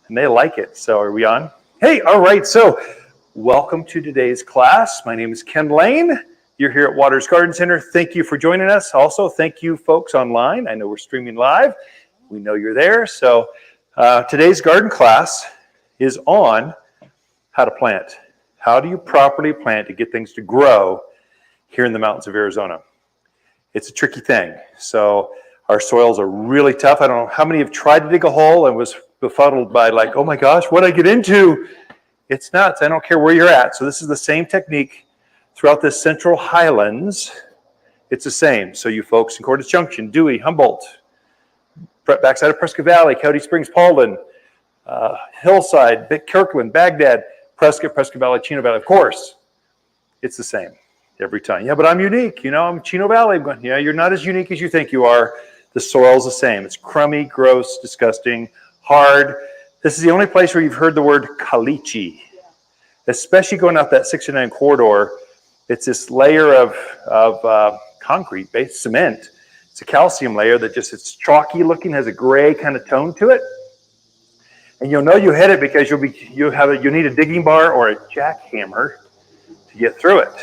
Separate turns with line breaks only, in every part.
and they like it. So are we on? Hey, all right. So welcome to today's class. My name is Ken Lane. You're here at Waters Garden Center. Thank you for joining us. Also, thank you folks online. I know we're streaming live. We know you're there. So today's garden class is on how to plant. How do you properly plant to get things to grow here in the mountains of Arizona? It's a tricky thing. So our soils are really tough. I don't know how many have tried to dig a hole and was befuddled by like, oh my gosh, what did I get into? It's nuts. I don't care where you're at. So this is the same technique throughout the central highlands. It's the same. So you folks in Cordes Junction, Dewey, Humboldt, backside of Prescott Valley, Coyote Springs, Paulden, Hillside, Kirkland, Baghdad, Prescott Valley, Chino Valley. Of course, it's the same every time. Yeah, but I'm unique. You know, I'm Chino Valley. I'm going, yeah, you're not as unique as you think you are. The soil's the same. It's crummy, gross, disgusting, hard. This is the only place where you've heard the word caliche, especially going out that 69 corridor. It's this layer of concrete-based cement. It's a calcium layer that just, it's chalky looking, has a gray kind of tone to it. And you'll know you hit it because you need a digging bar or a jackhammer to get through it.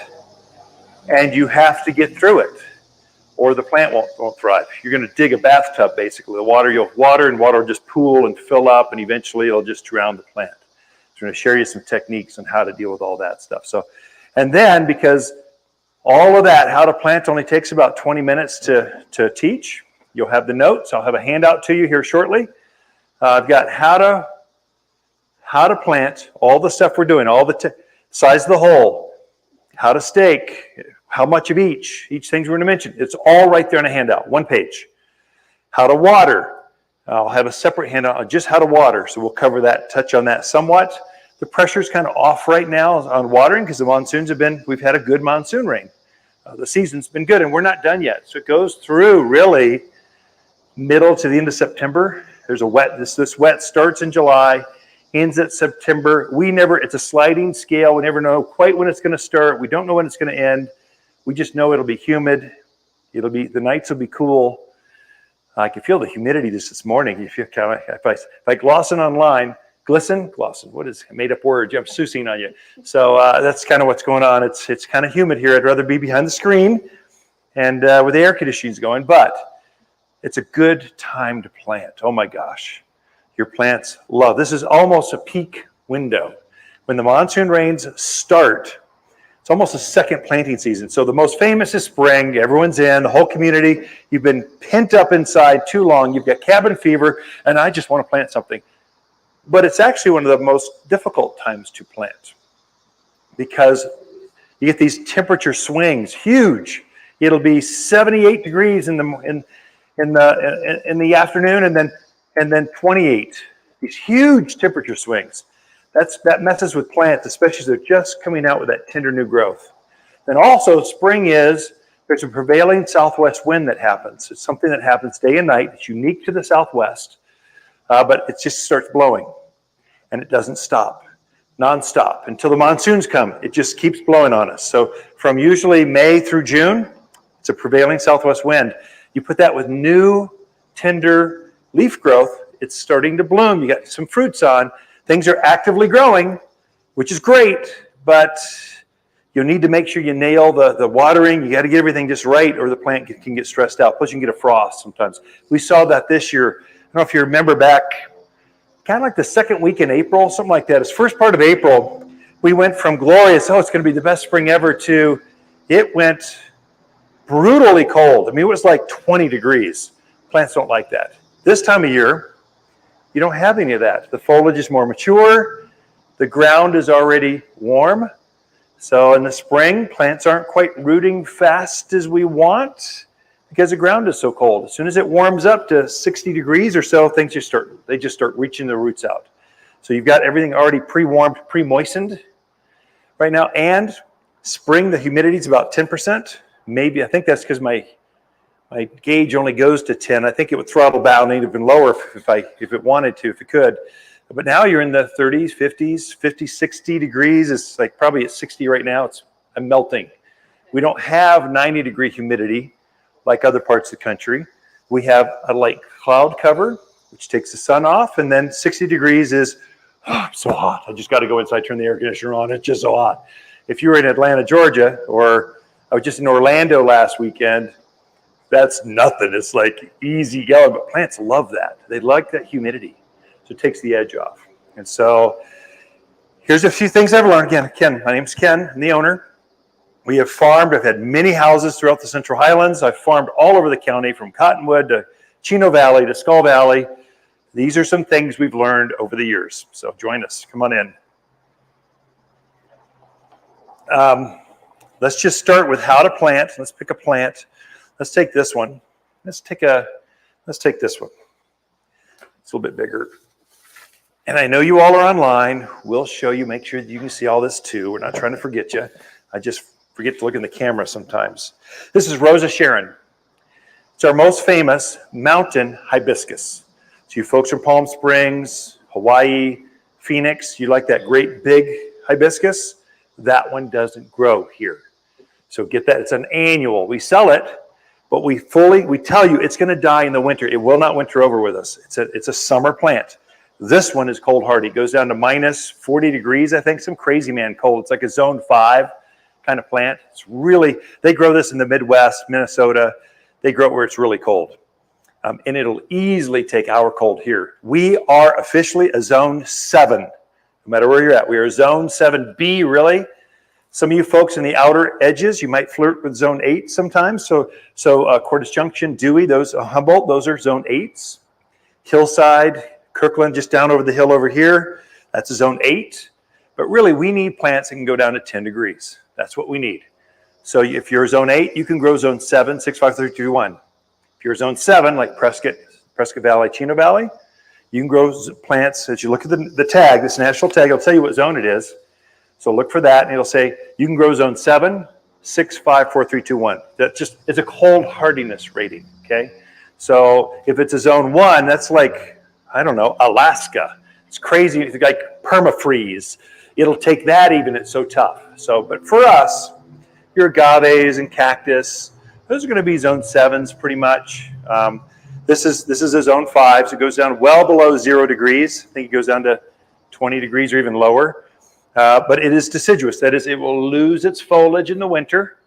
And you have to get through it, or the plant won't thrive. You're going to dig a bathtub, basically. The water, you'll water, and water will just pool and fill up, and eventually it'll just drown the plant. So I'm going to share you some techniques on how to deal with all that stuff. So, and then because all of that, how to plant, only takes about 20 minutes to teach. You'll have the notes. I'll have a handout to you here shortly. I've got how to plant, all the stuff we're doing, all the size of the hole, how to stake, how much of each things we're going to mention. It's all right there on a handout, one page. How to water. I'll have a separate handout on just how to water, so we'll cover that, touch on that somewhat. The pressure's kind of off right now on watering because the monsoons we've had a good monsoon rain. The season's been good, and we're not done yet. So it goes through really middle to the end of September. There's a wet, this wet starts in July, ends at September. It's a sliding scale. We never know quite when it's going to start. We don't know when it's going to end. We just know it'll be humid. The nights will be cool. I can feel the humidity this morning. You feel kind of if I glossin online, glisten, what is made up word? You have Susine on you. So that's kind of what's going on. It's kind of humid here. I'd rather be behind the screen and with the air conditioning's going, but it's a good time to plant. Oh my gosh. Your plants love. This is almost a peak window. When the monsoon rains start, it's almost a second planting season. So the most famous is spring. Everyone's in, the whole community. You've been pent up inside too long. You've got cabin fever, and I just want to plant something. But it's actually one of the most difficult times to plant because you get these temperature swings, huge. It'll be 78 degrees in the afternoon, and then 28. These huge temperature swings. That messes with plants, especially as they're just coming out with that tender new growth. Then also spring there's a prevailing southwest wind that happens. It's something that happens day and night. It's unique to the southwest, but it just starts blowing and it doesn't stop, nonstop until the monsoons come. It just keeps blowing on us. So from usually May through June, it's a prevailing southwest wind. You put that with new, tender leaf growth, it's starting to bloom. You got some fruits on. Things are actively growing, which is great, but you'll need to make sure you nail the watering. You got to get everything just right or the plant can get stressed out. Plus, you can get a frost sometimes. We saw that this year. I don't know if you remember back, kind of like the second week in April, something like that. It's first part of April. We went from glorious, it's going to be the best spring ever, to it went brutally cold. I mean, it was like 20 degrees. Plants don't like that. This time of year, you don't have any of that. The foliage is more mature. The ground is already warm. So in the spring, plants aren't quite rooting fast as we want because the ground is so cold. As soon as it warms up to 60 degrees or so, they just start reaching the roots out. So you've got everything already pre-warmed, pre-moistened right now. And spring, the humidity is about 10%. Maybe, I think that's because my gauge only goes to 10. I think it would throttle down even lower if it wanted to, if it could. But now you're in the 30s, 50s, 50, 60 degrees. It's like probably at 60 right now. I'm melting. We don't have 90-degree humidity like other parts of the country. We have a light cloud cover. which takes the sun off, and then 60 degrees is so hot. I just got to go inside, turn the air conditioner on. It's just so hot. If you were in Atlanta, Georgia, or I was just in Orlando last weekend, that's nothing. It's like easy going, but plants love that. They like that humidity, so it takes the edge off. And so here's a few things I've learned. Again, Ken, my name's Ken. I'm the owner. We have farmed. I've had many houses throughout the Central Highlands. I've farmed all over the county, from Cottonwood to Chino Valley to Skull Valley. These are some things we've learned over the years. So join us. Come on in. Let's just start with how to plant. Let's pick a plant. Let's take this one. Let's take this one. It's a little bit bigger. And I know you all are online. We'll show you, make sure that you can see all this too. We're not trying to forget you. I just forget to look in the camera sometimes. This is Rosa Sharon. It's our most famous mountain hibiscus. So you folks from Palm Springs, Hawaii, Phoenix, you like that great big hibiscus? That one doesn't grow here. So get that. It's an annual. We sell it, but we tell you it's going to die in the winter. It will not winter over with us. It's a summer plant. This one is cold hardy. It goes down to minus 40 degrees, I think, some crazy man cold. It's like a zone 5 kind of plant. It's really, they grow this in the Midwest, Minnesota. They grow it where it's really cold. And it'll easily take our cold here. We are officially a zone 7, no matter where you're at. We are zone 7B, really. Some of you folks in the outer edges, you might flirt with zone 8 sometimes. So Cordis Junction, Dewey, those Humboldt, those are zone 8s. Hillside, Kirkland, just down over the hill over here, that's a zone 8. But really, we need plants that can go down to 10 degrees. That's what we need. So if you're zone 8, you can grow zone 7, 6, 5, 3, 2, 1. If you're zone 7, like Prescott Valley, Chino Valley, you can grow plants. As you look at the tag, this national tag, it'll tell you what zone it is. So look for that, and it'll say you can grow zone 7, 6, 5, 4, 3, 2, 1. It's a cold hardiness rating, okay? So if it's a zone 1, that's like, I don't know, Alaska. It's crazy, it's like permafreeze. It'll take that even, it's so tough. So, but for us, your agaves and cactus, those are going to be zone 7s pretty much. This is a zone 5, so it goes down well below 0 degrees. I think it goes down to 20 degrees or even lower. But it is deciduous. That is, it will lose its foliage in the winter.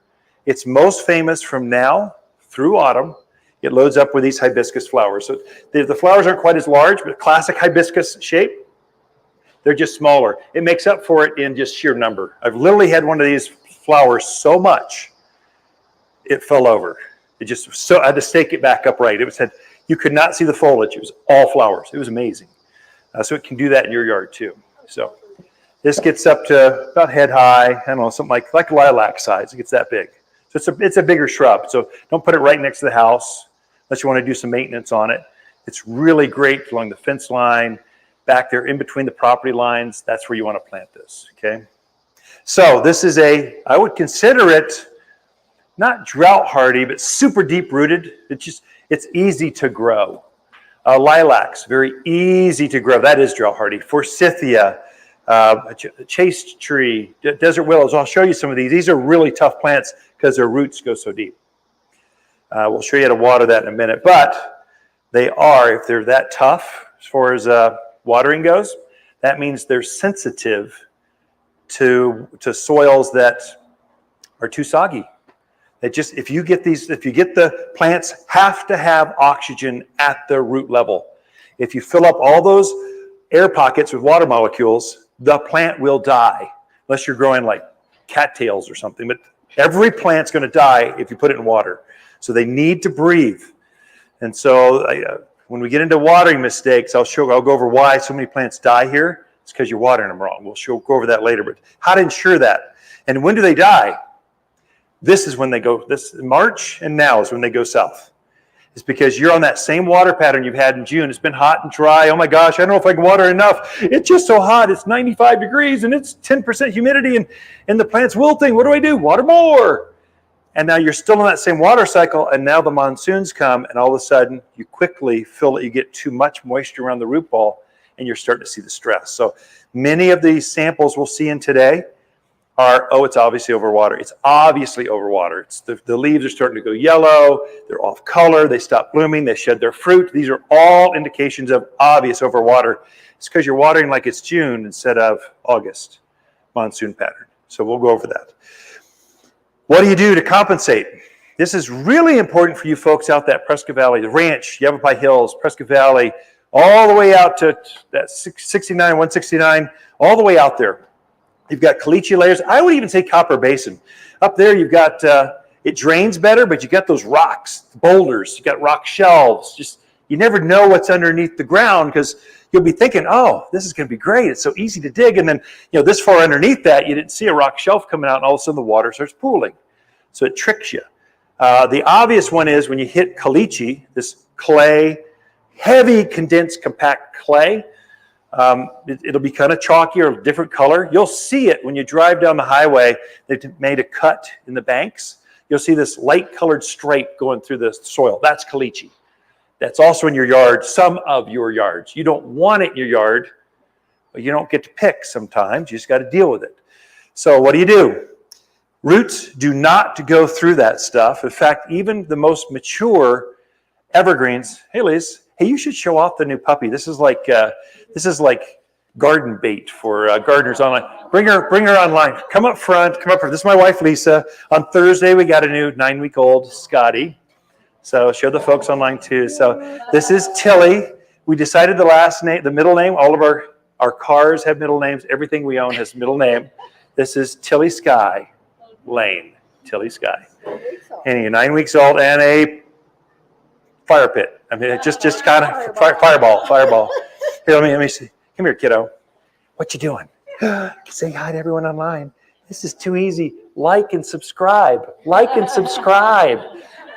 It's most famous from now through autumn. It loads up with these hibiscus flowers. So the flowers aren't quite as large, but classic hibiscus shape. They're just smaller. It makes up for it in just sheer number. I've literally had one of these flowers so much, it fell over. It just, so I had to stake it back upright. It said, you could not see the foliage. It was all flowers. It was amazing. So it can do that in your yard too. So this gets up to about head high. I don't know, something like lilac size. It gets that big. So it's a bigger shrub. So don't put it right next to the house unless you want to do some maintenance on it. It's really great along the fence line, back there in between the property lines. That's where you want to plant this, okay? So this is I would consider it not drought hardy, but super deep rooted. It's easy to grow. Lilacs, very easy to grow. That is drought hardy. Forsythia, Chaste Tree, desert willows. I'll show you some of these. These are really tough plants because their roots go so deep. We'll show you how to water that in a minute. But they are, if they're that tough as far as watering goes, that means they're sensitive to soils that are too soggy. If you get the plants have to have oxygen at the root level. If you fill up all those air pockets with water molecules, the plant will die, unless you're growing like cattails or something. But every plant's going to die if you put it in water. So they need to breathe. And so when we get into watering mistakes, I'll go over why so many plants die here. It's because you're watering them wrong. We'll go over that later. But how to ensure that. And when do they die? This is when they go, March and now is when they go south. It's because you're on that same water pattern you've had in June. It's been hot and dry. Oh my gosh, I don't know if I can water enough. It's just so hot. It's 95 degrees and it's 10% humidity and the plant's wilting. What do I do? Water more. And now you're still in that same water cycle, and now the monsoons come, and all of a sudden you quickly feel that you get too much moisture around the root ball, and you're starting to see the stress. So many of these samples we'll see in today, are, oh, it's obviously overwater. It's obviously overwater. It's the leaves are starting to go yellow. They're off color. They stop blooming. They shed their fruit. These are all indications of obvious overwater. It's because you're watering like it's June instead of August monsoon pattern. So we'll go over that. What do you do to compensate? This is really important for you folks out that Prescott Valley, the ranch, Yavapai Hills, Prescott Valley, all the way out to that 69, 169, all the way out there. You've got caliche layers. I would even say copper basin. Up there, you've got, it drains better, but you got those rocks, boulders. You got rock shelves. Just, you never know what's underneath the ground because you'll be thinking, oh, this is going to be great. It's so easy to dig. And then, this far underneath that, you didn't see a rock shelf coming out, and all of a sudden the water starts pooling. So it tricks you. The obvious one is when you hit caliche, this clay, heavy condensed compact clay. It'll be kind of chalky or a different color. You'll see it when you drive down the highway. They've made a cut in the banks. You'll see this light colored stripe going through the soil. That's caliche. That's also in your yard, some of your yards. You don't want it in your yard, but you don't get to pick sometimes. You just got to deal with it. So what do? Roots do not go through that stuff. In fact, even the most mature evergreens, hey Liz, hey, you should show off the new puppy. This is like garden bait for gardeners online. Bring her online. Come up front. This is my wife, Lisa. On Thursday, we got a new 9-week-old Scotty. So show the folks online too. So this is Tilly. We decided the middle name. All of our cars have middle names. Everything we own has middle name. This is Tilly Sky Lane. Tilly Sky. And you're 9 weeks old and a fire pit. I mean, just kind of fireball. Here, let me see. Come here, kiddo. What you doing? Say hi to everyone online. This is too easy. Like and subscribe.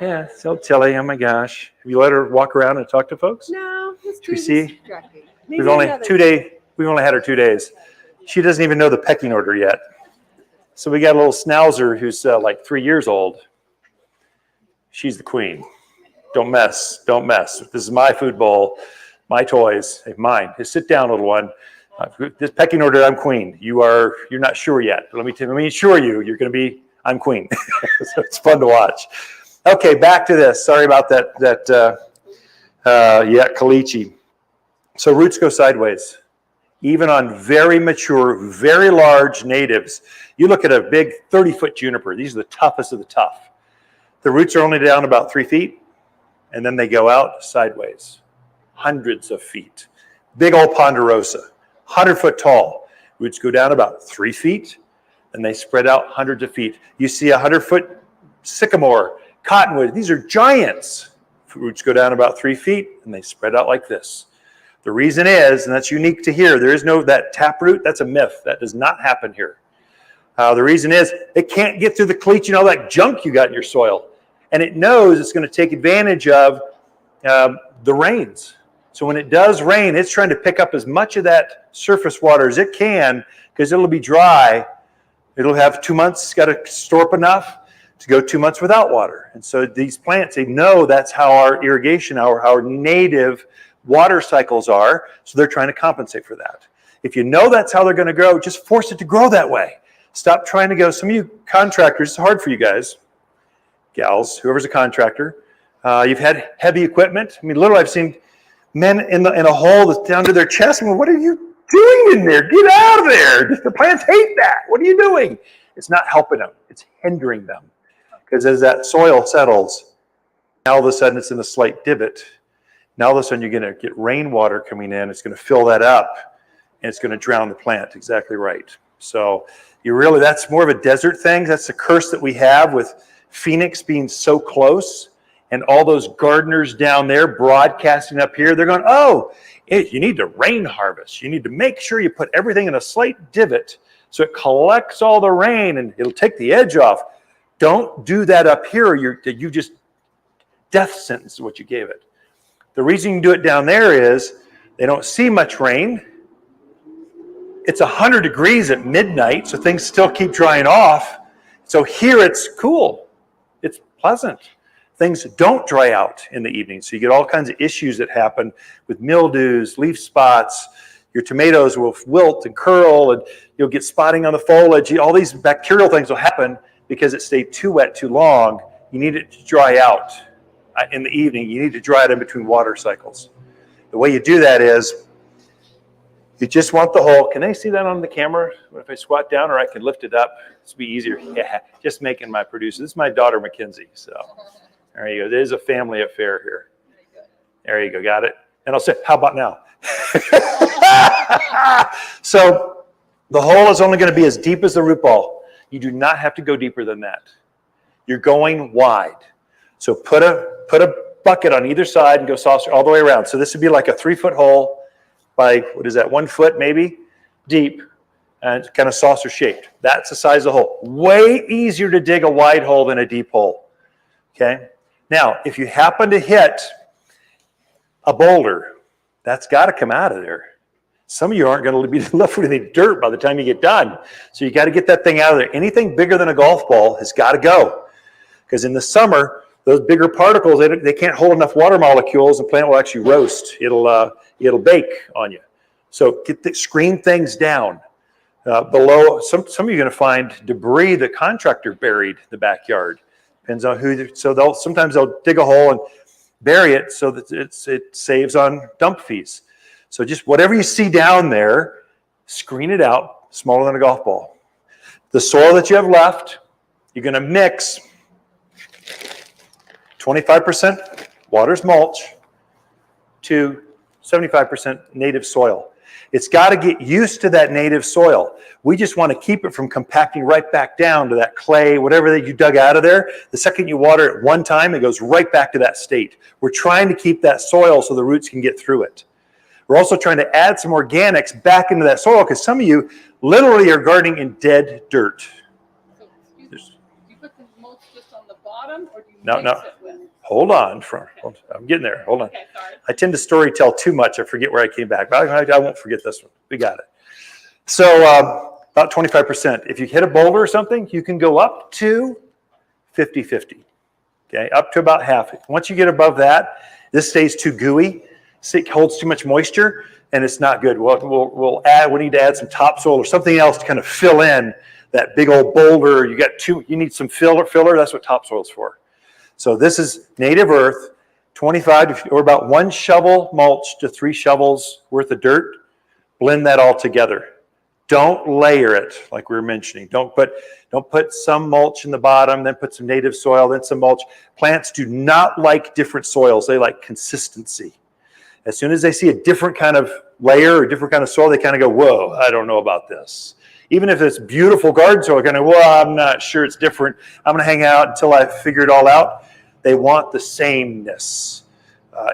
Yeah, so Tilly, oh my gosh. Have you let her walk around and talk to folks?
No, it's too
distracting. We've only had her 2 days. She doesn't even know the pecking order yet. So we got a little schnauzer who's like 3 years old. She's the queen. Don't mess. This is my food bowl, my toys, mine. Just sit down, little one. This pecking order, I'm queen. You're not sure yet. Let me assure you, you're going to be, I'm queen. So it's fun to watch. Okay, back to this. Sorry about that. Caliche. So roots go sideways, even on very mature, very large natives. You look at a big 30-foot juniper. These are the toughest of the tough. The roots are only down about 3 feet, and then they go out sideways, hundreds of feet. Big old ponderosa, 100-foot tall. Roots go down about 3 feet, and they spread out hundreds of feet. You see a 100-foot sycamore, cottonwood. These are giants. Roots go down about 3 feet, and they spread out like this. The reason is, and that's unique to here, there is no that taproot. That's a myth. That does not happen here. The reason is it can't get through the caliche and all that junk you got in your soil. And it knows it's going to take advantage of the rains. So when it does rain, it's trying to pick up as much of that surface water as it can because it'll be dry. It'll have 2 months. It's got to store up enough to go 2 months without water. And so these plants, they know that's how our irrigation, our native water cycles are. So they're trying to compensate for that. If you know that's how they're going to grow, just force it to grow that way. Stop trying to go. Some of you contractors, it's hard for you guys, gals, whoever's a contractor. You've had heavy equipment. I mean, literally, I've seen men in a hole that's down to their chest. I mean, what are you doing in there? Get out of there. The plants hate that. What are you doing? It's not helping them. It's hindering them. Because as that soil settles, now all of a sudden it's in a slight divot. Now all of a sudden you're going to get rainwater coming in. It's going to fill that up, and it's going to drown the plant. Exactly right. So that's more of a desert thing. That's the curse that we have with Phoenix being so close, and all those gardeners down there broadcasting up here. They're going, oh, you need to rain harvest. You need to make sure you put everything in a slight divot so it collects all the rain and it'll take the edge off. Don't do that up here. You just death sentence is what you gave it. The reason you can do it down there is they don't see much rain. It's 100 degrees at midnight, so things still keep drying off. So here it's cool. It's pleasant. Things don't dry out in the evening. So you get all kinds of issues that happen with mildews, leaf spots, your tomatoes will wilt and curl, and you'll get spotting on the foliage. All these bacterial things will happen because it stayed too wet too long. You need it to dry out in the evening. You need to dry it in between water cycles. The way you do that is you just want the whole, can they see that on the camera? If I squat down, or I can lift it up, this will be easier. Yeah, just making my producer. This is my daughter, Mackenzie. So there you go. There's a family affair here. There you go. Got it. And I'll say, how about now? So the hole is only going to be as deep as the root ball. You do not have to go deeper than that. You're going wide. So put a bucket on either side and go saucer all the way around. So this would be like a 3-foot hole by, what is that, 1 foot maybe deep, and it's kind of saucer shaped. That's the size of the hole. Way easier to dig a wide hole than a deep hole. Okay. Now, if you happen to hit a boulder, that's got to come out of there. Some of you aren't going to be left with any dirt by the time you get done. So you got to get that thing out of there. Anything bigger than a golf ball has got to go. Because in the summer, those bigger particles, they can't hold enough water molecules, and the plant will actually roast. It'll bake on you. So screen things down. Below, some of you are going to find debris the contractor buried in the backyard. Depends on who. So sometimes they'll dig a hole and bury it so that it saves on dump fees. So just whatever you see down there, screen it out, smaller than a golf ball. The soil that you have left, you're going to mix 25% water's mulch to 75% native soil. It's got to get used to that native soil. We just want to keep it from compacting right back down to that clay, whatever that you dug out of there. The second you water it one time, it goes right back to that state. We're trying to keep that soil so the roots can get through it. We're also trying to add some organics back into that soil, because some of you literally are gardening in dead dirt.
So, do you put the mulch just on the bottom, or do you
No.
mix it with?
Hold on. I'm getting there. Hold on.
Okay, sorry.
I tend to story tell too much. I forget where I came back. But I won't forget this one. We got it. So about 25%. If you hit a boulder or something, you can go up to 50-50. Okay, up to about half. Once you get above that, this stays too gooey. It holds too much moisture, and it's not good. We need to add some topsoil or something else to kind of fill in that big old boulder. You need some filler. That's what topsoil's for. So this is native earth, 25 or about 1 shovel mulch to 3 shovels worth of dirt. Blend that all together. Don't layer it like we were mentioning. Don't put some mulch in the bottom, then put some native soil, then some mulch. Plants do not like different soils. They like consistency. As soon as they see a different kind of layer or different kind of soil, they kind of go, whoa, I don't know about this. Even if it's beautiful garden soil, kind of, well, I'm not sure it's different. I'm going to hang out until I figure it all out. They want the sameness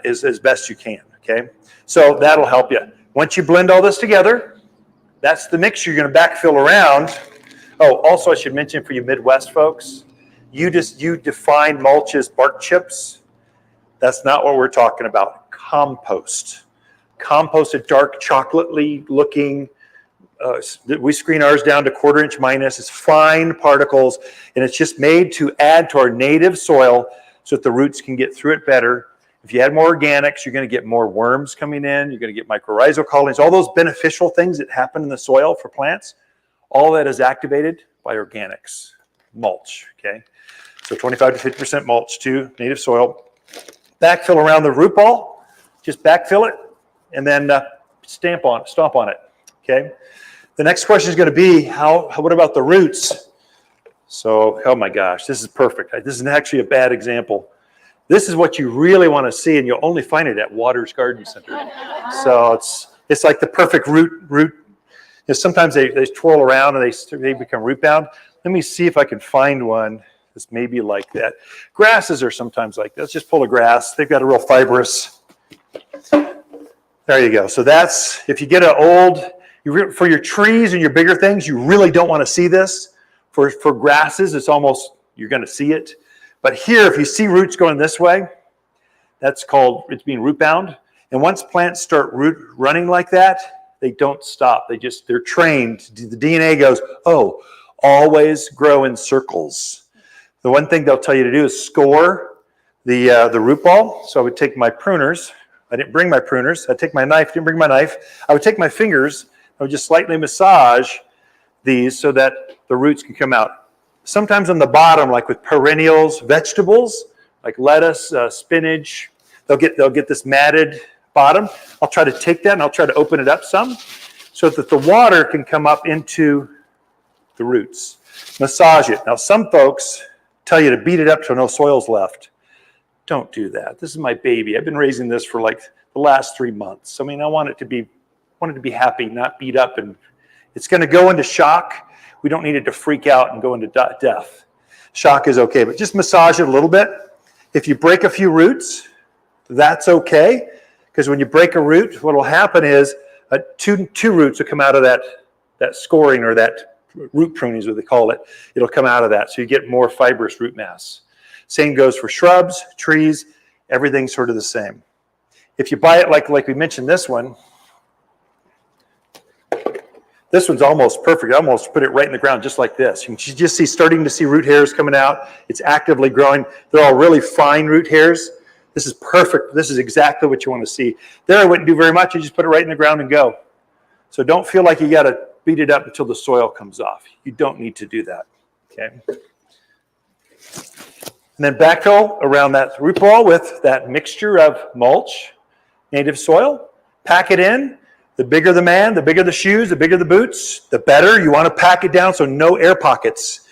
as best you can, okay? So that'll help you. Once you blend all this together, that's the mixture you're going to backfill around. Oh, also I should mention for you Midwest folks, you define mulch as bark chips. That's not what we're talking about. Compost. Compost, a dark chocolatey looking, we screen ours down to 1/4 inch minus. It's fine particles, and it's just made to add to our native soil so that the roots can get through it better. If you add more organics, you're going to get more worms coming in. You're going to get mycorrhizal colonies, all those beneficial things that happen in the soil for plants. All that is activated by organics, mulch, okay? So 25 to 50% mulch to native soil. Backfill around the root ball. Just backfill it, and then stomp on it, okay? The next question is going to be, what about the roots? So, oh my gosh, this is perfect. This is actually a bad example. This is what you really want to see, and you'll only find it at Waters Garden Center. So it's like the perfect root. Sometimes they twirl around and they become root bound. Let me see if I can find one that's maybe like that. Grasses are sometimes like that. Let's just pull a grass. They've got a real fibrous. There you go. So that's, if you get an old, for your trees and your bigger things, you really don't want to see this. For grasses, it's almost, you're going to see it. But here, if you see roots going this way, that's called, it's being root bound. And once plants start running like that, they don't stop. They're trained. The DNA goes, oh, always grow in circles. The one thing they'll tell you to do is score the root ball. So I would take my pruners. I didn't bring my pruners. I'd take my knife, didn't bring my knife. I would take my fingers, I would just slightly massage these so that the roots can come out. Sometimes on the bottom, like with perennials, vegetables, like lettuce, spinach, they'll get this matted bottom. I'll try to take that and I'll try to open it up some so that the water can come up into the roots. Massage it. Now, some folks tell you to beat it up till no soil's left. Don't do that. This is my baby. I've been raising this for like the last 3 months. I mean, I want it to be happy, not beat up, and it's going to go into shock. We don't need it to freak out and go into death. Shock is okay, but just massage it a little bit. If you break a few roots, that's okay, because when you break a root, what will happen is two roots will come out of that scoring, or that root pruning is what they call it. It'll come out of that, so you get more fibrous root mass. Same goes for shrubs, trees, everything's sort of the same. If you buy it like we mentioned this one's almost perfect. I almost put it right in the ground just like this. You can just starting to see root hairs coming out. It's actively growing. They're all really fine root hairs. This is perfect. This is exactly what you want to see. There I wouldn't do very much. You just put it right in the ground and go. So don't feel like you got to beat it up until the soil comes off. You don't need to do that. Okay. And then backfill around that root ball with that mixture of mulch, native soil. Pack it in. The bigger the man, the bigger the shoes, the bigger the boots, the better. You want to pack it down so no air pockets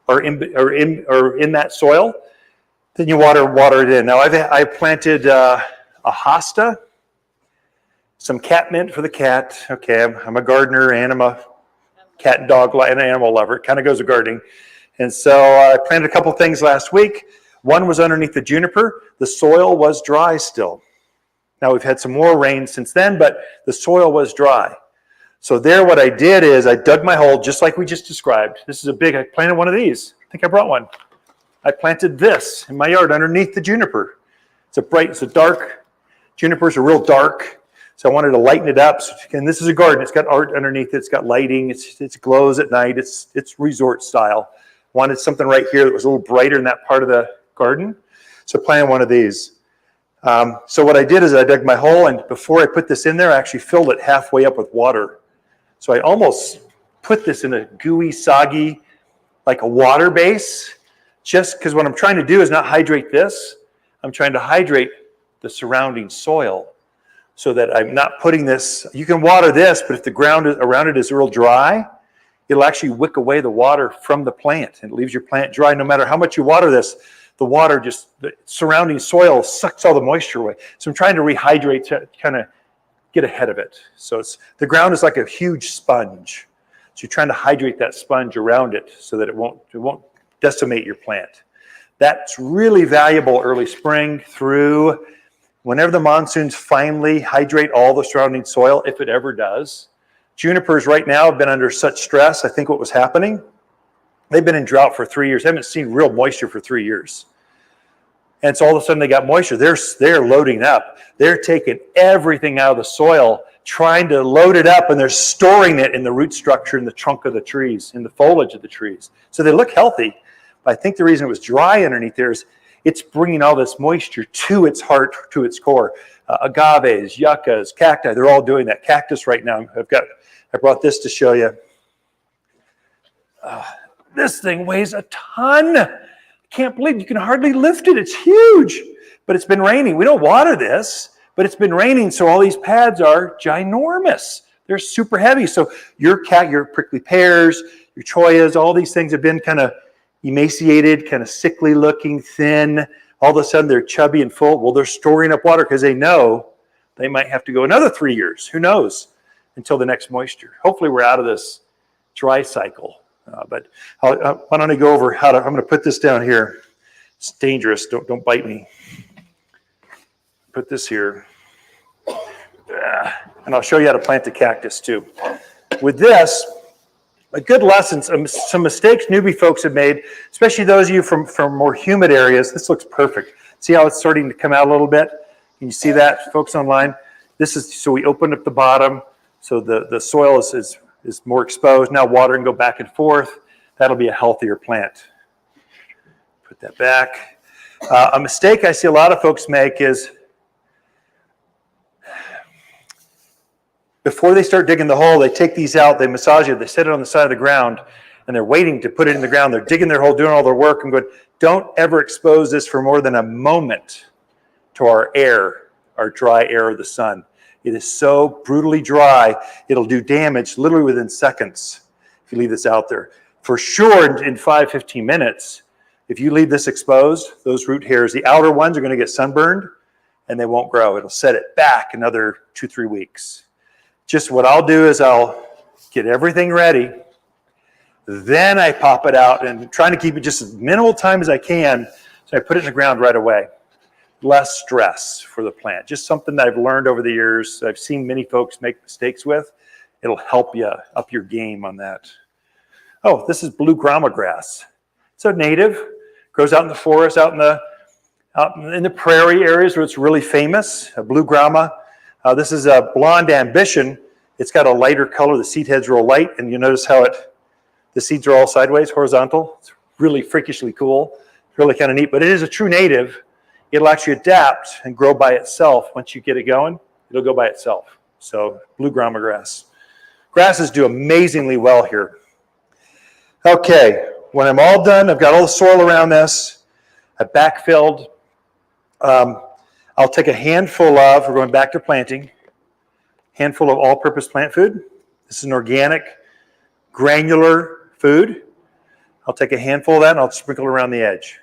are in that soil. Then you water it in. Now I planted a hosta, some cat mint for the cat. Okay, I'm a gardener and I'm a cat and dog and animal lover. It kind of goes with gardening. And so I planted a couple things last week. One was underneath the juniper. The soil was dry still. Now we've had some more rain since then, but the soil was dry. So there what I did is I dug my hole just like we just described. This is I planted one of these. I think I brought one. I planted this in my yard underneath the juniper. It's a dark, junipers are real dark. So I wanted to lighten it up. And this is a garden. It's got art underneath it. It's got lighting. It glows at night. It's resort style. Wanted something right here that was a little brighter in that part of the garden. So I planted one of these. So what I did is I dug my hole, and before I put this in there, I actually filled it halfway up with water. So I almost put this in a gooey, soggy, like a water base, just because what I'm trying to do is not hydrate this. I'm trying to hydrate the surrounding soil so that I'm not putting this. You can water this, but if the ground around it is real dry, it'll actually wick away the water from the plant, and it leaves your plant dry. No matter how much you water this, the surrounding soil sucks all the moisture away. So I'm trying to rehydrate to kind of get ahead of it. So the ground is like a huge sponge. So you're trying to hydrate that sponge around it so that it won't decimate your plant. That's really valuable early spring through whenever the monsoons finally hydrate all the surrounding soil, if it ever does. Junipers right now have been under such stress. I think what was happening, they've been in drought for 3 years. They haven't seen real moisture for 3 years. And so all of a sudden they got moisture. They're loading up. They're taking everything out of the soil, trying to load it up, and they're storing it in the root structure in the trunk of the trees, in the foliage of the trees. So they look healthy. But I think the reason it was dry underneath there is it's bringing all this moisture to its heart, to its core. Agaves, yuccas, cacti, they're all doing that. Cactus right now, I brought this to show you. This thing weighs a ton. I can't believe you can hardly lift it. It's huge, but it's been raining. We don't water this, but it's been raining, so all these pads are ginormous. They're super heavy. So your prickly pears, your choyas, all these things have been kind of emaciated, kind of sickly looking, thin. All of a sudden they're chubby and full. Well, they're storing up water because they know they might have to go another 3 years. Who knows? Until the next moisture. Hopefully we're out of this dry cycle. But why don't I go over I'm going to put this down here. It's dangerous. Don't bite me. Put this here. And I'll show you how to plant the cactus too. With this, a good lesson, some mistakes newbie folks have made, especially those of you from more humid areas. This looks perfect. See how it's starting to come out a little bit? Can you see that, folks online? So we opened up the bottom, so the soil is more exposed. Now water can go back and forth. That'll be a healthier plant. Put that back. A mistake I see a lot of folks make is before they start digging the hole, they take these out, they massage it, they set it on the side of the ground, and they're waiting to put it in the ground. They're digging their hole, doing all their work. I'm going, don't ever expose this for more than a moment to our air, our dry air of the sun. It is so brutally dry, it'll do damage literally within seconds if you leave this out there. For sure, in 5-15 minutes, if you leave this exposed, those root hairs, the outer ones are going to get sunburned and they won't grow. It'll set it back another 2-3 weeks. Just what I'll do is I'll get everything ready. Then I pop it out and trying to keep it just as minimal time as I can. So I put it in the ground right away. Less stress for the plant. Just something that I've learned over the years. I've seen many folks make mistakes with. It'll help you up your game on that. Oh, this is blue Grama grass. It's a native. Grows out in the forest, out in the prairie areas where it's really famous. A blue Grama. This is a blonde ambition. It's got a lighter color. The seed heads real light, and you notice how the seeds are all sideways, horizontal. It's really freakishly cool. It's really kind of neat, but it is a true native. It'll actually adapt and grow by itself. Once you get it going, it'll go by itself. So blue Grama grass. Grasses do amazingly well here. Okay, when I'm all done, I've got all the soil around this. I backfilled. I'll take a handful of, we're going back to planting, handful of all-purpose plant food. This is an organic, granular food. I'll take a handful of that and I'll sprinkle it around the edge.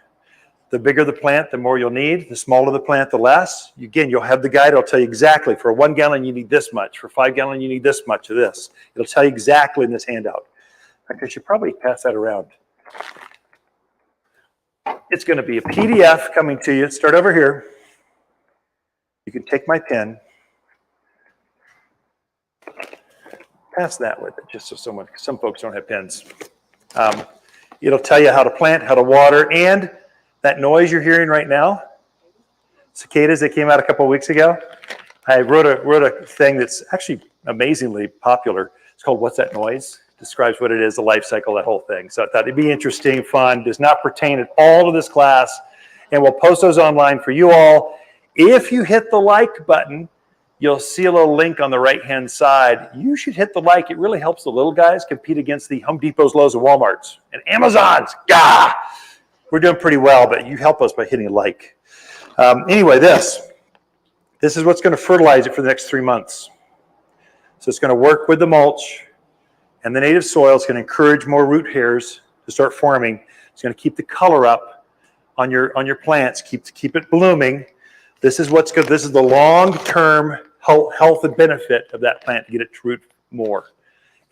The bigger the plant, the more you'll need. The smaller the plant, the less. Again, you'll have the guide. It'll tell you exactly, for 1 gallon, you need this much. For 5 gallon, you need this much of this. It'll tell you exactly in this handout. In fact, I should probably pass that around. It's going to be a PDF coming to you. Start over here. You can take my pen. Pass that with it, just so some folks don't have pens. It'll tell you how to plant, how to water, and that noise you're hearing right now, cicadas that came out a couple of weeks ago. I wrote a thing that's actually amazingly popular. It's called What's That Noise? Describes what it is, the life cycle, that whole thing. So I thought it'd be interesting, fun, does not pertain at all to this class, and we'll post those online for you all. If you hit the like button, you'll see a little link on the right-hand side. You should hit the like. It really helps the little guys compete against the Home Depots, Lowe's, and Walmarts, and Amazons. Gah! We're doing pretty well, but you help us by hitting a like. Anyway, this is what's going to fertilize it for the next 3 months. So it's going to work with the mulch and the native soil. It's going to encourage more root hairs to start forming. It's going to keep the color up on your plants, keep it blooming. This is what's good. This is the long-term health and benefit of that plant to get it to root more.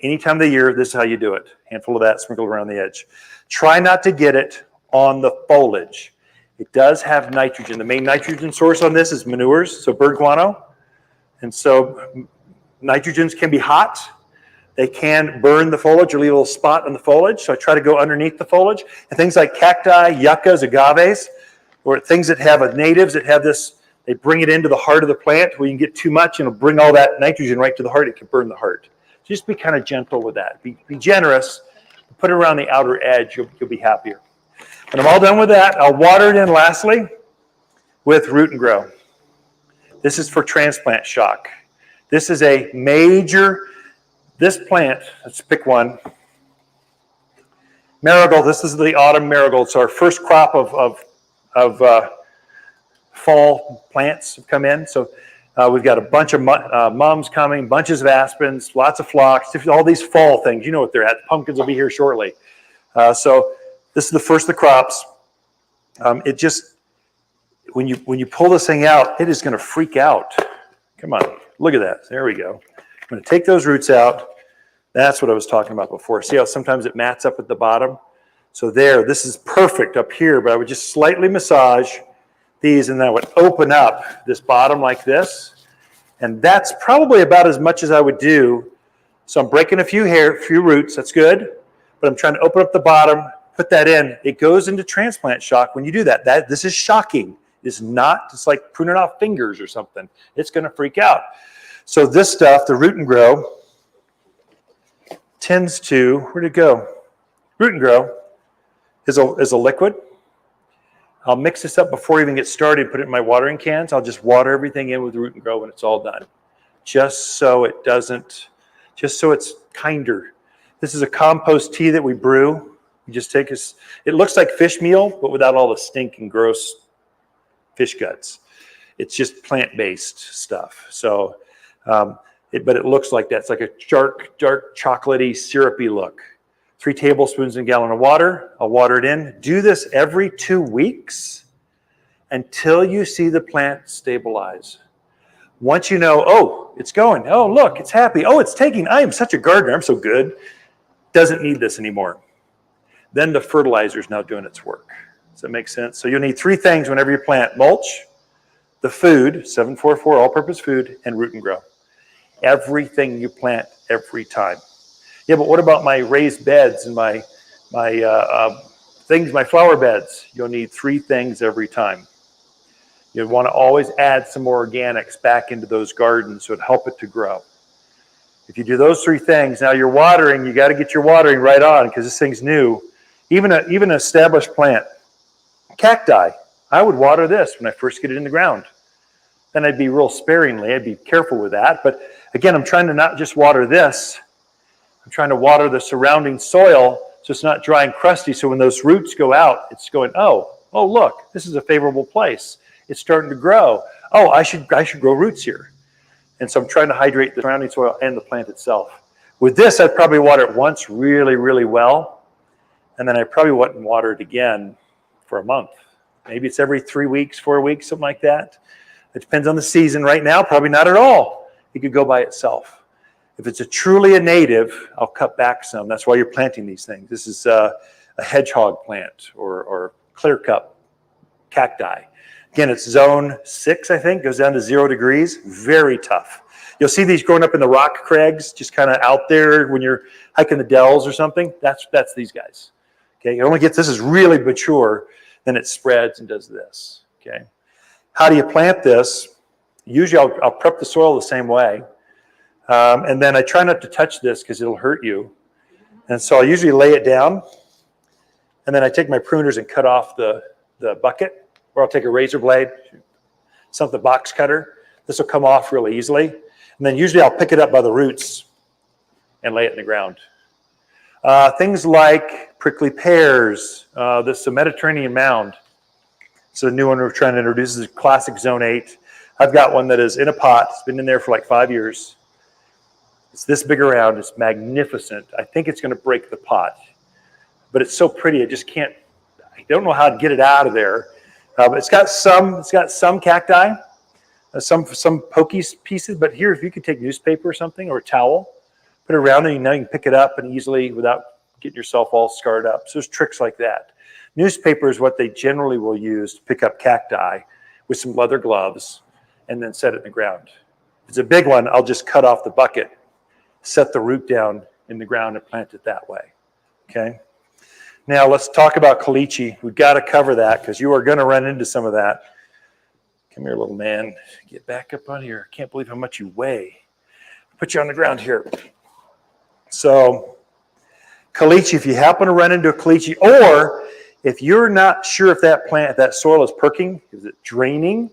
Any time of the year, this is how you do it. Handful of that sprinkled around the edge. Try not to get it on the foliage. It does have nitrogen. The main nitrogen source on this is manures, so bird guano. And so nitrogens can be hot. They can burn the foliage or leave a little spot on the foliage. So I try to go underneath the foliage. And things like cacti, yuccas, agaves, or things that have natives that have this, they bring it into the heart of the plant where you can get too much and it'll bring all that nitrogen right to the heart. It can burn the heart. So just be kind of gentle with that. Be generous. Put it around the outer edge. You'll be happier. When I'm all done with that, I'll water it in lastly with Root and Grow. This is for transplant shock. This is a major, this plant, let's pick one. Marigold, this is the autumn marigold. It's our first crop of fall plants have come in. So we've got a bunch of mums coming, bunches of aspens, lots of phlox, all these fall things. You know what they're at. Pumpkins will be here shortly. So this is the first of the crops. It just, when you pull this thing out, it is going to freak out. Come on, look at that. There we go. I'm going to take those roots out. That's what I was talking about before. See how sometimes it mats up at the bottom? So there, this is perfect up here, but I would just slightly massage these and then I would open up this bottom like this. And that's probably about as much as I would do. So I'm breaking a few roots, that's good. But I'm trying to open up the bottom, put that in. It goes into transplant shock when you do that. This is shocking. It's not just like pruning off fingers or something. It's going to freak out. So this stuff, the Root and Grow, tends to, where'd it go? Root and Grow is a liquid. I'll mix this up before I even get started, put it in my watering cans. I'll just water everything in with Root and Grow when it's all done. just so it doesn't, just so it's kinder. This is a compost tea that we brew. You just take it looks like fish meal, but without all the stink and gross fish guts. It's just plant-based stuff. So, but it looks like that. It's like a dark chocolatey, syrupy look. 3 tablespoons in a gallon of water. I'll water it in. Do this every 2 weeks until you see the plant stabilize. Once you know, oh, it's going. Oh, look, it's happy. Oh, it's taking. I am such a gardener. I'm so good. Doesn't need this anymore. Then the fertilizer is now doing its work. Does that make sense? So you'll need 3 things whenever you plant: mulch, the food, 744 all-purpose food, and root and grow. Everything you plant every time. Yeah, but what about my raised beds and my flower beds? You'll need 3 things every time. You'll want to always add some more organics back into those gardens so it'll help it to grow. If you do those 3 things, now you're watering, you got to get your watering right on because this thing's new. Even an established plant. Cacti, I would water this when I first get it in the ground. Then I'd be real sparingly, I'd be careful with that. But again, I'm trying to not just water this, I'm trying to water the surrounding soil so it's not dry and crusty. So when those roots go out, it's going, oh look, this is a favorable place. It's starting to grow. Oh, I should grow roots here. And so I'm trying to hydrate the surrounding soil and the plant itself. With this, I'd probably water it once really, really well. And then I probably wouldn't water it again for a month. Maybe it's every 3 weeks, 4 weeks, something like that. It depends on the season. Right now, probably not at all. It could go by itself. If it's truly a native, I'll cut back some. That's why you're planting these things. This is a hedgehog plant or clear cup cacti. Again, it's zone 6, I think, goes down to 0 degrees. Very tough. You'll see these growing up in the rock crags, just kind of out there when you're hiking the dells or something. That's these guys. Okay, it only gets, this is really mature, then it spreads and does this. Okay, how do you plant this? Usually I'll prep the soil the same way. And then I try not to touch this because it'll hurt you. And so I usually lay it down. And then I take my pruners and cut off the bucket. Or I'll take a razor blade, something box cutter. This will come off really easily. And then usually I'll pick it up by the roots and lay it in the ground. Things like prickly pears. This is a Mediterranean mound. It's a new one we're trying to introduce. This is a classic zone 8. I've got one that is in a pot. It's been in there for like 5 years. It's this big around. It's magnificent. I think it's going to break the pot. But it's so pretty. I just can't, I don't know how to get it out of there. But it's got some cacti, some pokey pieces. But here, if you could take newspaper or something or a towel, put it around, and now you can pick it up and easily without getting yourself all scarred up. So there's tricks like that. Newspaper is what they generally will use to pick up cacti with some leather gloves and then set it in the ground. If it's a big one, I'll just cut off the bucket, set the root down in the ground and plant it that way. Okay. Now let's talk about caliche. We've got to cover that because you are going to run into some of that. Come here, little man. Get back up on here. I can't believe how much you weigh. Put you on the ground here. So caliche, if you happen to run into a caliche, or if you're not sure if that plant, that soil is perking, is it draining?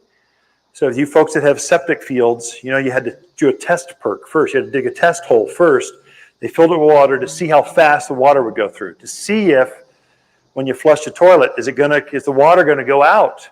So if you folks that have septic fields, you know, you had to do a test perk first. You had to dig a test hole first. They filled it with water to see how fast the water would go through, to see if when you flush the toilet, is the water going to go out?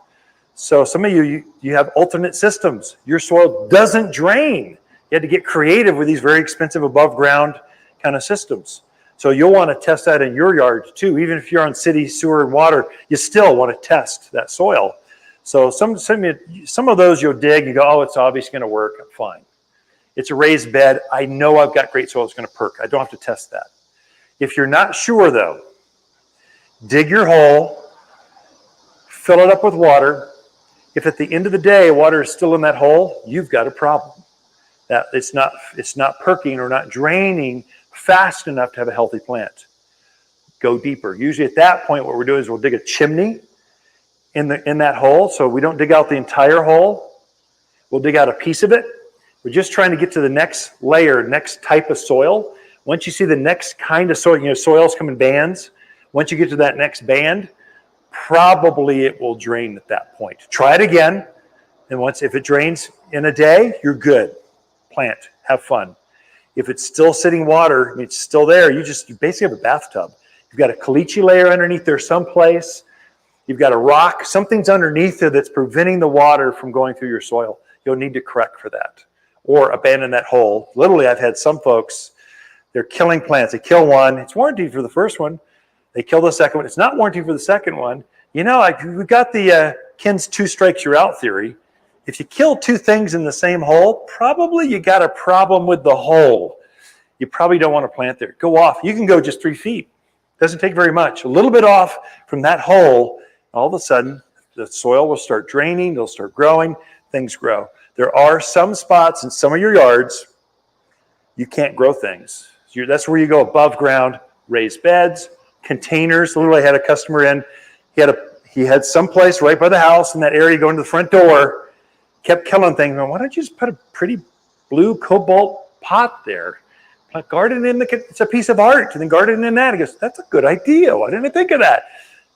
So some of you have alternate systems. Your soil doesn't drain. You had to get creative with these very expensive above ground kind of systems. So you'll want to test that in your yard too. Even if you're on city sewer and water, you still want to test that soil. So some of those you'll dig, you go, oh, it's obviously going to work. Fine. It's a raised bed. I know I've got great soil. It's going to perk. I don't have to test that. If you're not sure though, dig your hole, fill it up with water. If at the end of the day water is still in that hole, you've got a problem. That it's not perking or not draining fast enough to have a healthy plant. Go deeper. Usually at that point, what we're doing is we'll dig a chimney in that hole. So we don't dig out the entire hole. We'll dig out a piece of it. We're just trying to get to the next layer, next type of soil. Once you see the next kind of soil, you know, soils come in bands. Once you get to that next band, probably it will drain at that point. Try it again. And if it drains in a day, you're good. plant, have fun. If it's still sitting water, I mean, it's still there, you basically have a bathtub. You've got a caliche layer underneath there someplace. You've got a rock. Something's underneath there that's preventing the water from going through your soil. You'll need to correct for that or abandon that hole. Literally, I've had some folks, they're killing plants. They kill one. It's warranted for the first one. They kill the second one. It's not warranted for the second one. You know, we got the Ken's 2 strikes you're out theory. If you kill 2 things in the same hole, probably you got a problem with the hole. You probably don't want to plant there. Go off. You can go just 3 feet. Doesn't take very much. A little bit off from that hole, all of a sudden, the soil will start draining. They'll start growing. Things grow. There are some spots in some of your yards you can't grow things. That's where you go above ground, raised beds, containers. Literally, I had a customer in. He had some place right by the house in that area going to the front door. Kept killing things. Why don't you just put a pretty blue cobalt pot there? Garden in it's a piece of art, and then garden in that. He goes, that's a good idea. Why didn't I think of that?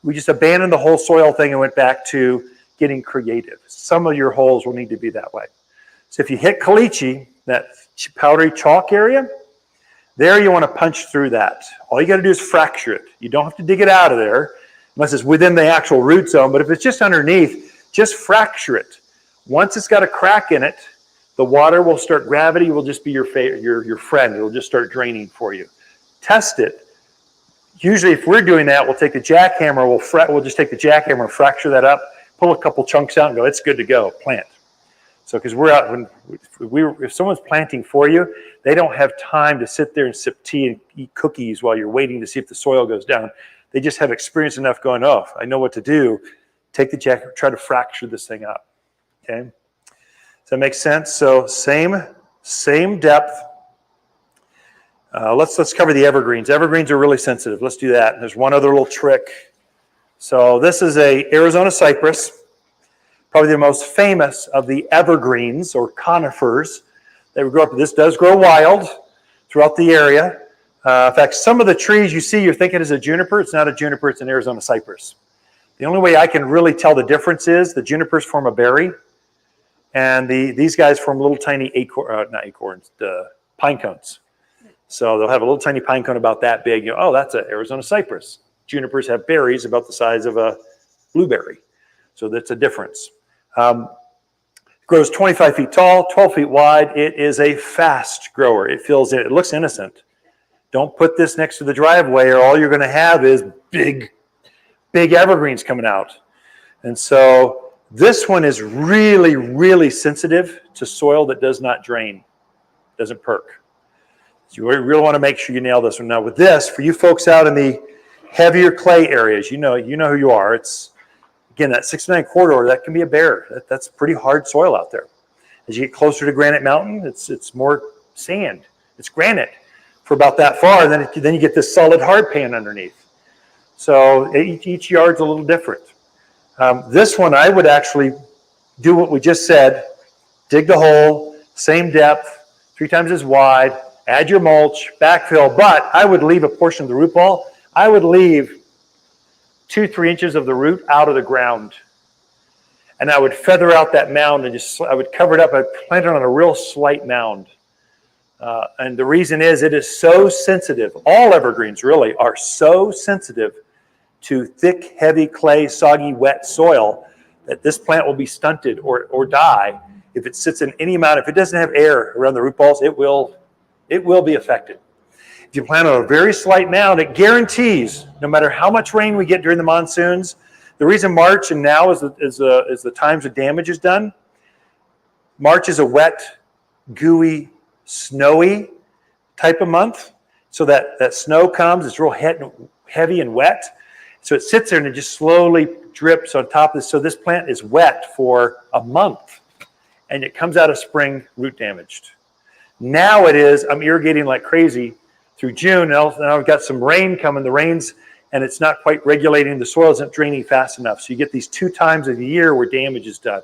We just abandoned the whole soil thing and went back to getting creative. Some of your holes will need to be that way. So if you hit caliche, that powdery chalk area, there you want to punch through that. All you got to do is fracture it. You don't have to dig it out of there unless it's within the actual root zone. But if it's just underneath, just fracture it. Once it's got a crack in it, the water will start, gravity will just be your friend. It'll just start draining for you. Test it. Usually if we're doing that, we'll take the jackhammer, we'll just take the jackhammer and fracture that up, pull a couple chunks out and go, it's good to go, plant. So because we're out, if someone's planting for you, they don't have time to sit there and sip tea and eat cookies while you're waiting to see if the soil goes down. They just have experience enough going, oh, I know what to do. Take the jackhammer, try to fracture this thing up, okay? Does that make sense? So same depth. Let's cover the evergreens. Evergreens are really sensitive. Let's do that. And there's one other little trick. So this is a Arizona cypress, probably the most famous of the evergreens or conifers that we grow up. This does grow wild throughout the area. In fact, some of the trees you see, you're thinking is a juniper. It's not a juniper. It's an Arizona cypress. The only way I can really tell the difference is the junipers form a berry. And these guys form little tiny pine cones. So they'll have a little tiny pine cone about that big. You know, oh, that's an Arizona cypress. Junipers have berries about the size of a blueberry. So that's a difference. It grows 25 feet tall, 12 feet wide. It is a fast grower. It fills in. It looks innocent. Don't put this next to the driveway or all you're going to have is big evergreens coming out. And so this one is really, really sensitive to soil that does not drain, doesn't perk. So you really want to make sure you nail this one. Now with this, for you folks out in the heavier clay areas, you know who you are. It's, again, that 69 corridor, that can be a bear. That's pretty hard soil out there. As you get closer to Granite Mountain, it's more sand. It's granite for about that far. Then you get this solid hard pan underneath. So each yard's a little different. This one, I would actually do what we just said. Dig the hole, same depth, 3 times as wide, add your mulch, backfill, but I would leave a portion of the root ball. I would leave 2-3 inches of the root out of the ground. And I would feather out that mound and I would cover it up. I'd plant it on a real slight mound. And the reason is it is so sensitive. All evergreens really are so sensitive to thick, heavy clay, soggy, wet soil that this plant will be stunted or die if it sits in any amount. If it doesn't have air around the root balls, it will be affected. If you plant on a very slight mound, it guarantees, no matter how much rain we get during the monsoons, the reason March and now is the times the damage is done. March is a wet, gooey, snowy type of month. So that snow comes, it's real heavy and wet. So it sits there and it just slowly drips on top of this. So this plant is wet for a month and it comes out of spring root damaged. Now it is, I'm irrigating like crazy through June. Now I've got some rain coming, the rains, and it's not quite regulating. The soil isn't draining fast enough. So you get these 2 times of the year where damage is done.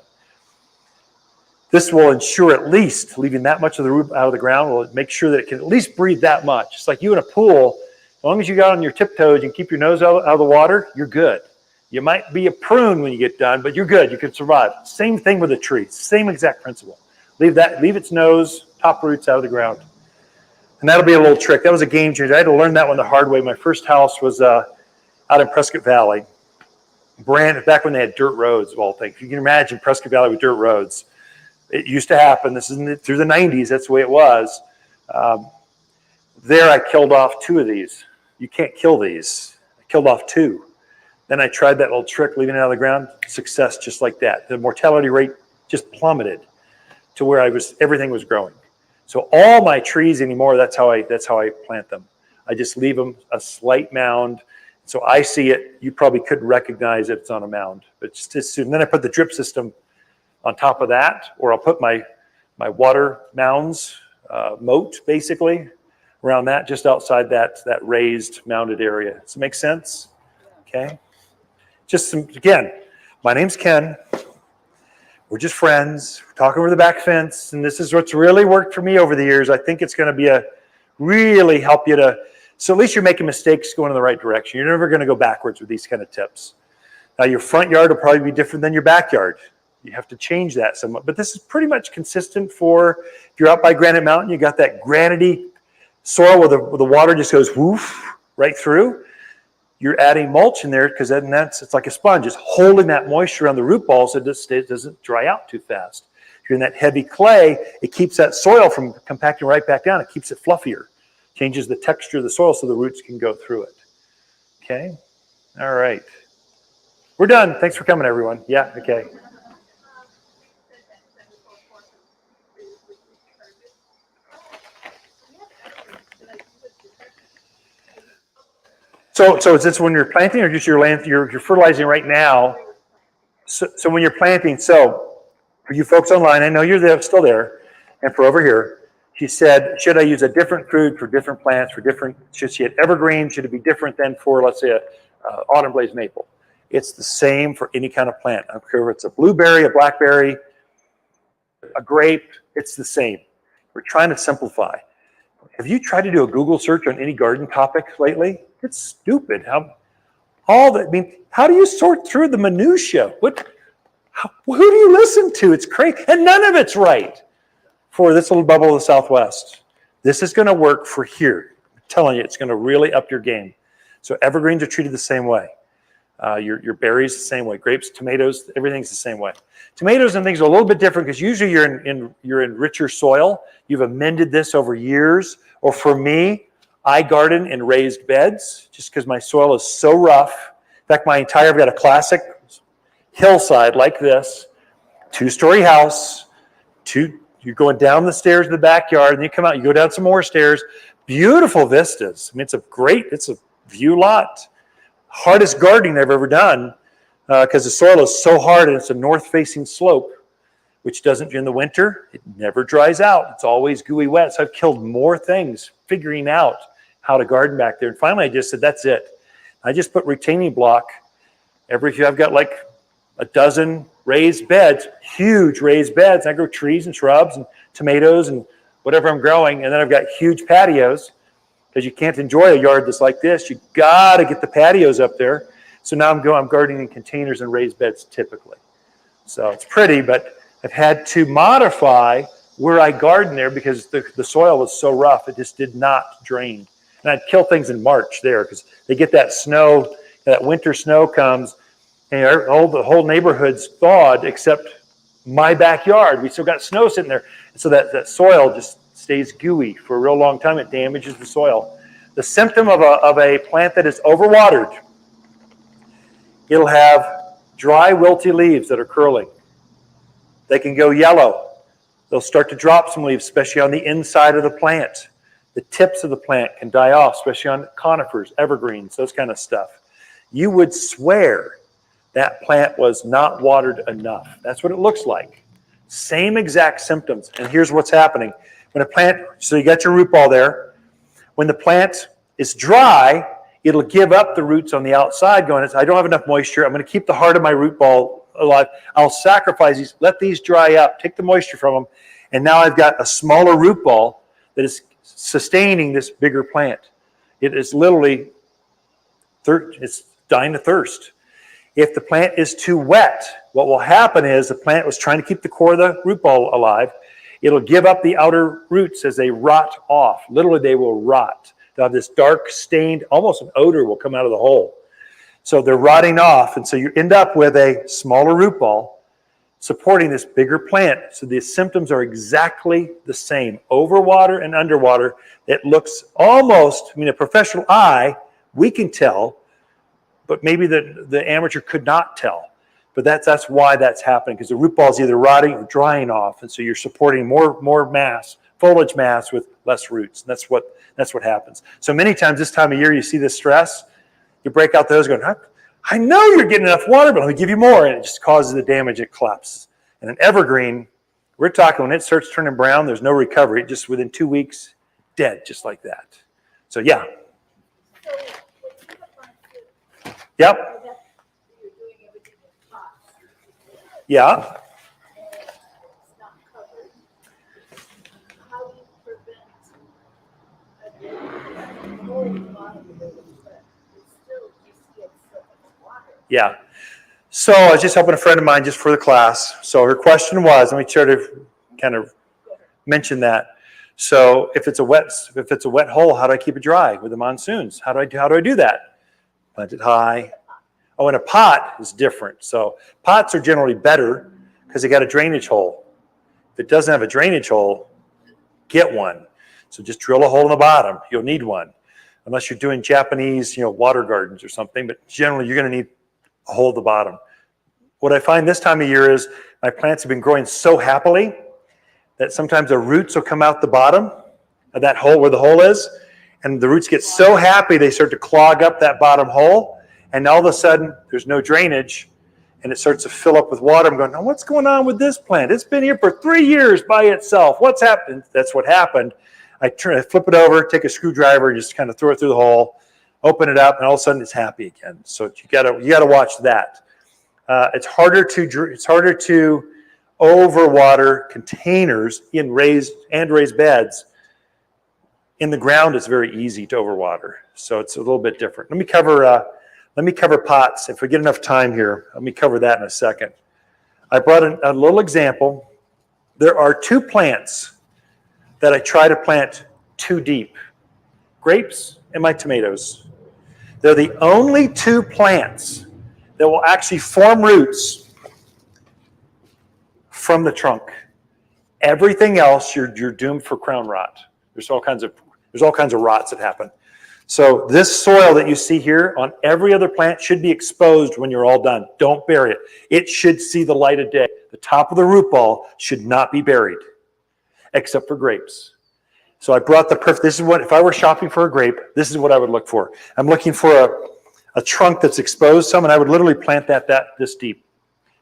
This will ensure at least leaving that much of the root out of the ground will make sure that it can at least breathe that much. It's like you in a pool. As long as you got on your tiptoes and keep your nose out of the water, you're good. You might be a prune when you get done, but you're good. You can survive. Same thing with a tree. Same exact principle. Leave its nose top roots out of the ground. And that'll be a little trick. That was a game changer. I had to learn that one the hard way. My first house was out in Prescott Valley. Back when they had dirt roads of all things. If you can imagine Prescott Valley with dirt roads. It used to happen. This is through the 90s. That's the way it was. There I killed off 2 of these. You can't kill these. I killed off 2. Then I tried that little trick, leaving it out of the ground. Success just like that. The mortality rate just plummeted to where everything was growing. So all my trees anymore, that's how I plant them. I just leave them a slight mound. So I see it. You probably couldn't recognize it. It's on a mound. But just as soon, then I put the drip system on top of that, or I'll put my water mounds, moat basically, around that, just outside that raised mounded area. Does it make sense? Okay. Again, my name's Ken. We're just friends. We're talking over the back fence, and this is what's really worked for me over the years. I think it's going to be really help you to, so at least you're making mistakes going in the right direction. You're never going to go backwards with these kind of tips. Now, your front yard will probably be different than your backyard. You have to change that somewhat, but this is pretty much consistent for, if you're out by Granite Mountain, you got that granity soil where the water just goes woof right through. You're adding mulch in there because then it's like a sponge, just holding that moisture on the root balls so it doesn't dry out too fast. If you're in that heavy clay, it keeps that soil from compacting right back down. It keeps it fluffier, changes the texture of the soil so the roots can go through it. Okay, all right. We're done. Thanks for coming, everyone. Yeah, okay. So is this when you're planting or just you're fertilizing right now? So when you're planting, so for you folks online, I know you're still there, and for over here, she said, should I use a different food for different plants, should she have evergreen, should it be different than for, let's say, a autumn blaze maple? It's the same for any kind of plant. I don't care if it's a blueberry, a blackberry, a grape, it's the same. We're trying to simplify. Have you tried to do a Google search on any garden topic lately? It's stupid. How do you sort through the minutia? Who do you listen to? It's crazy. And none of it's right for this little bubble of the Southwest. This is going to work for here. I'm telling you, it's going to really up your game. So evergreens are treated the same way. Your berries the same way. Grapes, tomatoes, everything's the same way. Tomatoes and things are a little bit different because usually you're in richer soil. You've amended this over years. Or for me, I garden in raised beds just because my soil is so rough. In fact, I've got a classic hillside like this, 2-story house, you're going down the stairs in the backyard, and you come out, you go down some more stairs, beautiful vistas. I mean, it's a view lot. Hardest gardening I've ever done because the soil is so hard and it's a north-facing slope, which doesn't, in the winter, it never dries out. It's always gooey wet. So I've killed more things figuring out how to garden back there. And finally, I just said, that's it. I just put retaining block. I've got like a dozen raised beds, huge raised beds. I grow trees and shrubs and tomatoes and whatever I'm growing. And then I've got huge patios because you can't enjoy a yard that's like this. You got to get the patios up there. So now I'm gardening in containers and raised beds typically. So it's pretty, but I've had to modify where I garden there because the soil was so rough. It just did not drain. And I'd kill things in March there because they get that snow, that winter snow comes, and the whole neighborhood's thawed except my backyard. We still got snow sitting there. And so that soil just stays gooey for a real long time. It damages the soil. The symptom of a plant that is overwatered, it'll have dry, wilty leaves that are curling. They can go yellow. They'll start to drop some leaves, especially on the inside of the plant. The tips of the plant can die off, especially on conifers, evergreens, those kind of stuff. You would swear that plant was not watered enough. That's what it looks like. Same exact symptoms. And here's what's happening. When a plant, so you got your root ball there. When the plant is dry, it'll give up the roots on the outside going, I don't have enough moisture. I'm going to keep the heart of my root ball alive. I'll sacrifice these, let these dry up, take the moisture from them. And now I've got a smaller root ball that is sustaining this bigger plant. It is literally, it's dying to thirst. If the plant is too wet, what will happen is the plant was trying to keep the core of the root ball alive. It'll give up the outer roots as they rot off. Literally, they will rot. They'll have this dark stained, almost an odor will come out of the hole. So they're rotting off, and so you end up with a smaller root ball supporting this bigger plant. So the symptoms are exactly the same. Overwater and underwater. It looks almost, I mean, a professional eye, we can tell, but maybe the amateur could not tell. But that's why that's happening, because the root ball is either rotting or drying off, and so you're supporting more mass, foliage mass with less roots. And that's what happens. So many times this time of year, you see this stress, you break out those going, I know you're getting enough water, but let me give you more, and it just causes the damage. It collapses. And an evergreen, we're talking when it starts turning brown, there's no recovery. It just within 2 weeks, dead, just like that. So yeah. Yep. Yeah. Yeah. So I was just helping a friend of mine just for the class. So her question was, let me try to kind of mention that. So if it's a wet hole, how do I keep it dry with the monsoons? How do I do that? Plant it high. Oh, and a pot is different. So pots are generally better because they got a drainage hole. If it doesn't have a drainage hole, get one. So just drill a hole in the bottom. You'll need one, unless you're doing Japanese, water gardens or something. But generally, you're going to need a hole at the bottom. What I find this time of year is my plants have been growing so happily that sometimes the roots will come out the bottom of that hole where the hole is, and the roots get so happy they start to clog up that bottom hole, and all of a sudden there's no drainage, and it starts to fill up with water. I'm going, now what's going on with this plant? It's been here for 3 years by itself. What's happened? That's what happened. I flip it over, take a screwdriver, and just kind of throw it through the hole, open it up, and all of a sudden it's happy again. So you gotta watch that. It's harder to overwater containers in raised beds. In the ground, it's very easy to overwater, so it's a little bit different. Let me cover pots. If we get enough time here, let me cover that in a second. I brought a little example. There are 2 plants that I try to plant too deep: grapes and my tomatoes. They're the only 2 plants that will actually form roots from the trunk. Everything else, you're doomed for crown rot. There's all kinds of rots that happen. So this soil that you see here on every other plant should be exposed when you're all done. Don't bury it. It should see the light of day. The top of the root ball should not be buried, except for grapes. So I brought this is what, if I were shopping for a grape, this is what I would look for. I'm looking for a trunk that's exposed some, and I would literally plant that this deep.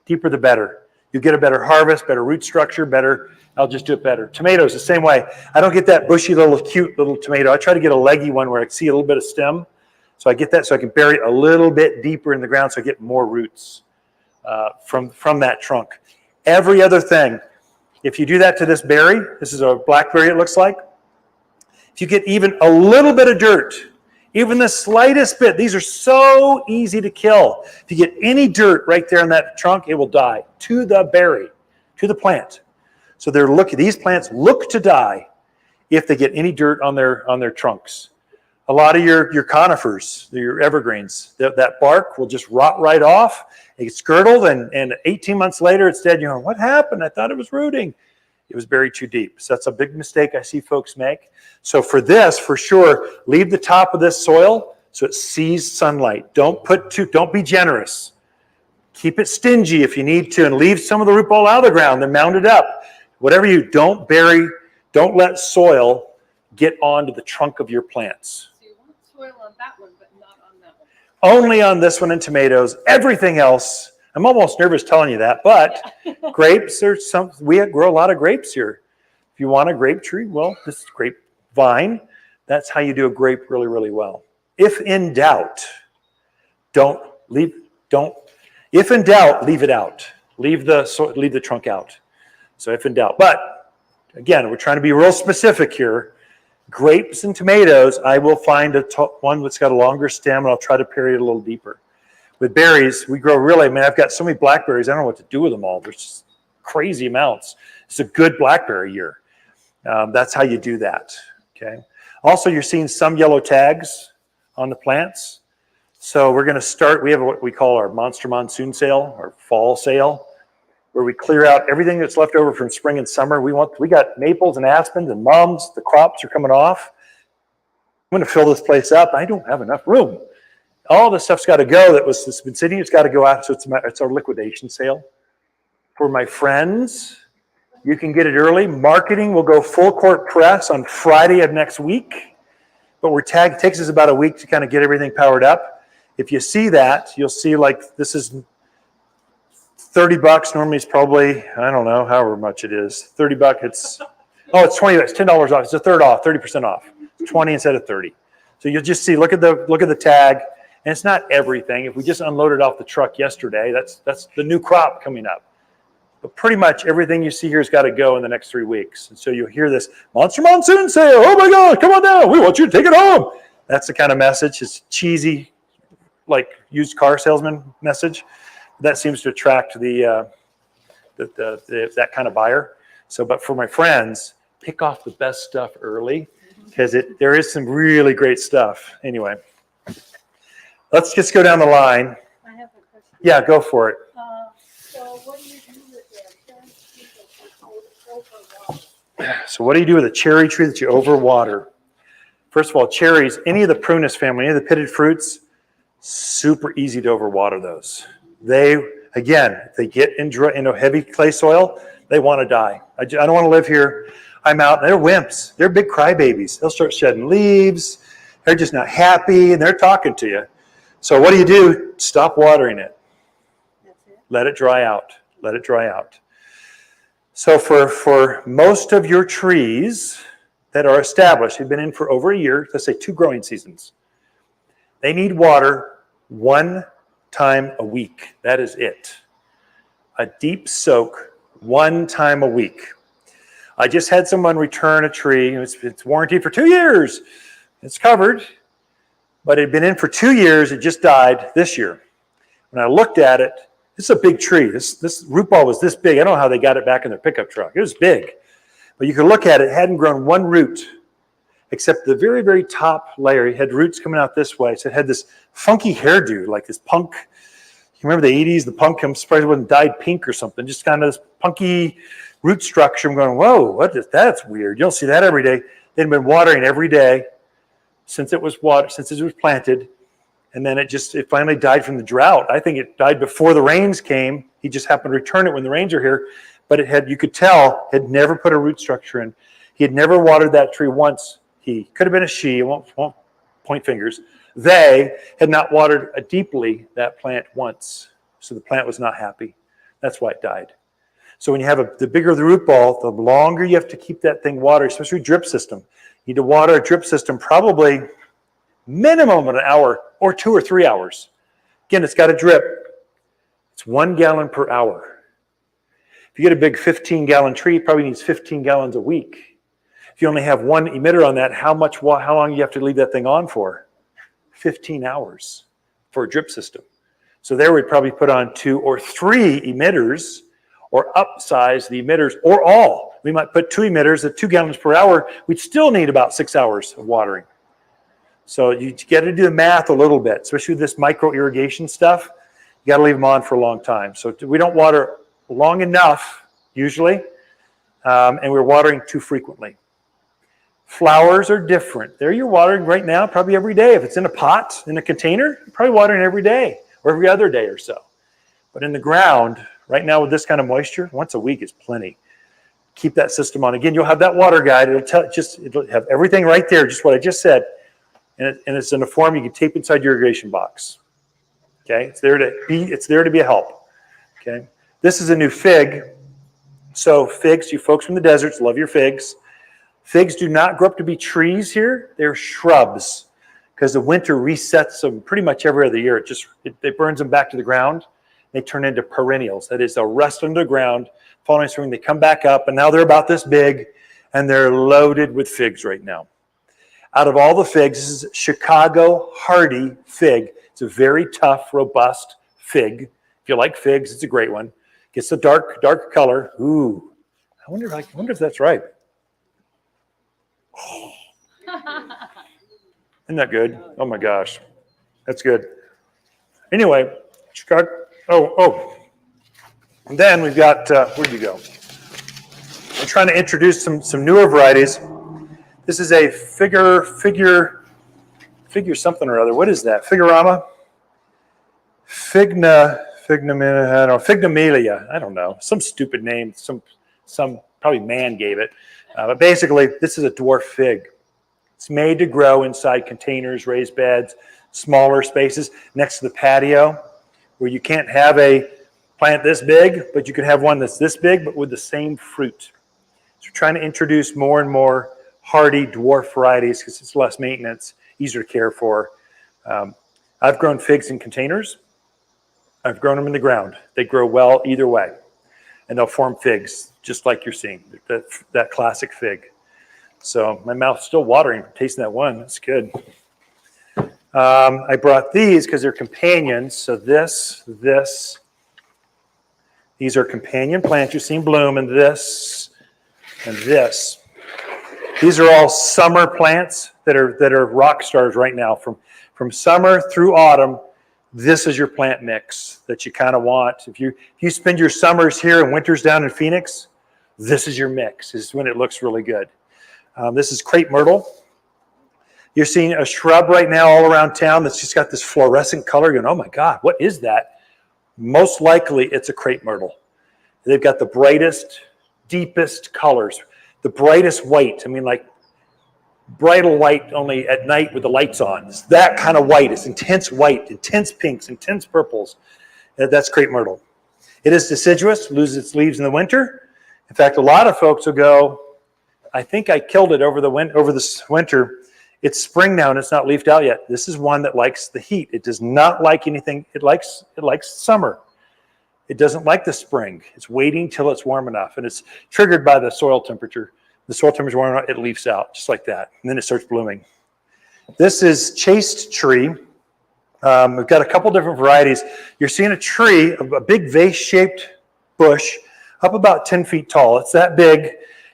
Deeper the better. You get a better harvest, better root structure, better. I'll just do it better. Tomatoes, the same way. I don't get that bushy cute little tomato. I try to get a leggy one where I see a little bit of stem. So I get that so I can bury it a little bit deeper in the ground so I get more roots from that trunk. Every other thing, if you do that to this berry, this is a blackberry it looks like. If you get even a little bit of dirt, even the slightest bit, these are so easy to kill. If you get any dirt right there in that trunk, it will die to the berry, to the plant. So these plants look to die if they get any dirt on their trunks. A lot of your conifers, your evergreens, that bark will just rot right off. It gets girdled, and 18 months later, it's dead. You're going, what happened? I thought it was rooting. It was buried too deep. So that's a big mistake I see folks make. So for this, for sure, leave the top of this soil so it sees sunlight. Don't be generous. Keep it stingy if you need to, and leave some of the root ball out of the ground, then mound it up. Whatever don't let soil get onto the trunk of your plants.
So you want soil on that one, but not on that one.
Only on this one in tomatoes. Everything else, I'm almost nervous telling you that, but grapes, we grow a lot of grapes here. If you want a grape tree, well, this is grape vine. That's how you do a grape really, really well. If in doubt, leave it out. Leave the trunk out. So if in doubt. But again, we're trying to be real specific here. Grapes and tomatoes, I will find one that's got a longer stem, and I'll try to bury it a little deeper. With berries, we grow I've got so many blackberries, I don't know what to do with them all. There's just crazy amounts. It's a good blackberry year. That's how you do that, okay? Also, you're seeing some yellow tags on the plants. So we're going to start, we have what we call our monster monsoon sale, or fall sale, where we clear out everything that's left over from spring and summer. We got maples and aspens and mums. The crops are coming off. I'm going to fill this place up. I don't have enough room. All this stuff's got to go that's been sitting. It's got to go out. So it's our liquidation sale. For my friends, you can get it early. Marketing will go full court press on Friday of next week. But it takes us about a week to kind of get everything powered up. If you see that, you'll see like this is $30. Normally it's probably, I don't know, however much it is. $30. It's $20. It's $10 off. It's a third off, 30% off. It's 20 instead of 30. So you'll just see, look at the tag. And it's not everything. If we just unloaded off the truck yesterday, that's the new crop coming up. But pretty much everything you see here has got to go in the next 3 weeks. And so you'll hear this monster monsoon sale. Oh my God, come on down. We want you to take it home. That's the kind of message. It's cheesy, like used car salesman message. That seems to attract that kind of buyer. So, but for my friends, pick off the best stuff early because there is some really great stuff. Anyway, let's just go down the line.
I have a question.
Yeah, go for it.
So what do you do with the cherry tree that you overwater?
So what do you do with a cherry tree that you overwater? First of all, cherries, any of the prunus family, any of the pitted fruits, super easy to overwater those. If they get into heavy clay soil, they want to die. I don't want to live here. I'm out. They're wimps. They're big crybabies. They'll start shedding leaves. They're just not happy, and they're talking to you. So what do? Stop watering it.
That's it?
Let it dry out. Let it dry out. So for most of your trees that are established, have been in for over a year, let's say 2 growing seasons, they need water 1 time a week. That is it. A deep soak 1 time a week. I just had someone return a tree. It's warranted for 2 years. It's covered, but it had been in for 2 years. It just died this year. When I looked at it, this is a big tree. This root ball was this big. I don't know how they got it back in their pickup truck. It was big. But you could look at it. It hadn't grown 1 root, except the very, very top layer. It had roots coming out this way. So it had this funky hairdo, like this punk. You remember the 80s? The punk comes, probably wasn't dyed pink or something. Just kind of this punky root structure. I'm going, whoa, that's weird. You don't see that every day. They'd been watering every day since it was planted. And then it finally died from the drought. I think it died before the rains came. He just happened to return it when the rains are here. But you could tell, had never put a root structure in. He had never watered that tree once. He could have been a she. I won't point fingers. They had not watered deeply that plant once. So the plant was not happy. That's why it died. So when you have the bigger the root ball, the longer you have to keep that thing watered, especially drip system. You need to water a drip system probably minimum of an hour or 2 or 3 hours. Again, it's got to drip. It's 1 gallon per hour. If you get a big 15-gallon tree, it probably needs 15 gallons a week. If you only have 1 emitter on that, how long do you have to leave that thing on for? 15 hours for a drip system. So there we'd probably put on 2 or 3 emitters or upsize the emitters or all. We might put 2 emitters at 2 gallons per hour. We'd still need about 6 hours of watering. So you got to do the math a little bit, especially with this micro irrigation stuff. You got to leave them on for a long time. So we don't water long enough usually, and we're watering too frequently. Flowers are different. There you're watering right now, probably every day. If it's in a pot, in a container, you're probably watering every day or every other day or so. But in the ground, right now with this kind of moisture, once a week is plenty. Keep that system on. Again, you'll have that water guide. It'll have everything right there, just what I just said. And it's in a form you can tape inside your irrigation box. Okay, it's there to be a help. Okay, this is a new fig. So figs, you folks from the deserts love your figs. Figs do not grow up to be trees here. They're shrubs because the winter resets them pretty much every other year. It burns them back to the ground. They turn into perennials. That is, they'll rest underground. Following spring, they come back up, and now they're about this big, and they're loaded with figs right now. Out of all the figs, this is Chicago hardy fig. It's a very tough, robust fig. If you like figs, it's a great one. Gets the dark color. Ooh, I wonder if that's right. Oh, isn't that good? Oh my gosh, that's good. Anyway, Chicago. Oh. And then we've got, where'd you go? I'm trying to introduce some newer varieties. This is a figure something or other. What is that? Figurama? Fignomelia. I don't know. Some stupid name. Some probably man gave it. But basically, this is a dwarf fig. It's made to grow inside containers, raised beds, smaller spaces next to the patio, where you can't have a plant this big, but you can have one that's this big, but with the same fruit. So we're trying to introduce more and more hardy dwarf varieties because it's less maintenance, easier to care for. I've grown figs in containers. I've grown them in the ground. They grow well either way, and they'll form figs, just like you're seeing, that classic fig. So my mouth's still watering from tasting that one. That's good. I brought these because they're companions. So these are companion plants you've seen bloom, and this. These are all summer plants that are rock stars right now. From summer through autumn, this is your plant mix that you kind of want. If you spend your summers here and winters down in Phoenix, this is your mix. This is when it looks really good. This is Crape Myrtle. You're seeing a shrub right now all around town that's just got this fluorescent color. You're going, oh my God, what is that? Most likely it's a Crepe Myrtle. They've got the brightest, deepest colors, the brightest white. I mean, like bridal white only at night with the lights on. It's that kind of white. It's intense white, intense pinks, intense purples. That's Crepe Myrtle. It is deciduous, loses its leaves in the winter. In fact, a lot of folks will go, I think I killed it over this winter. It's spring now and it's not leafed out yet. This is one that likes the heat. It does not like anything. It likes summer. It doesn't like the spring. It's waiting till it's warm enough, and it's triggered by the soil temperature. The soil temperature warm enough, it leaves out just like that, and then it starts blooming. This is Chaste Tree. We've got a couple different varieties. You're seeing a tree, a big vase-shaped bush, up about 10 feet tall. It's that big,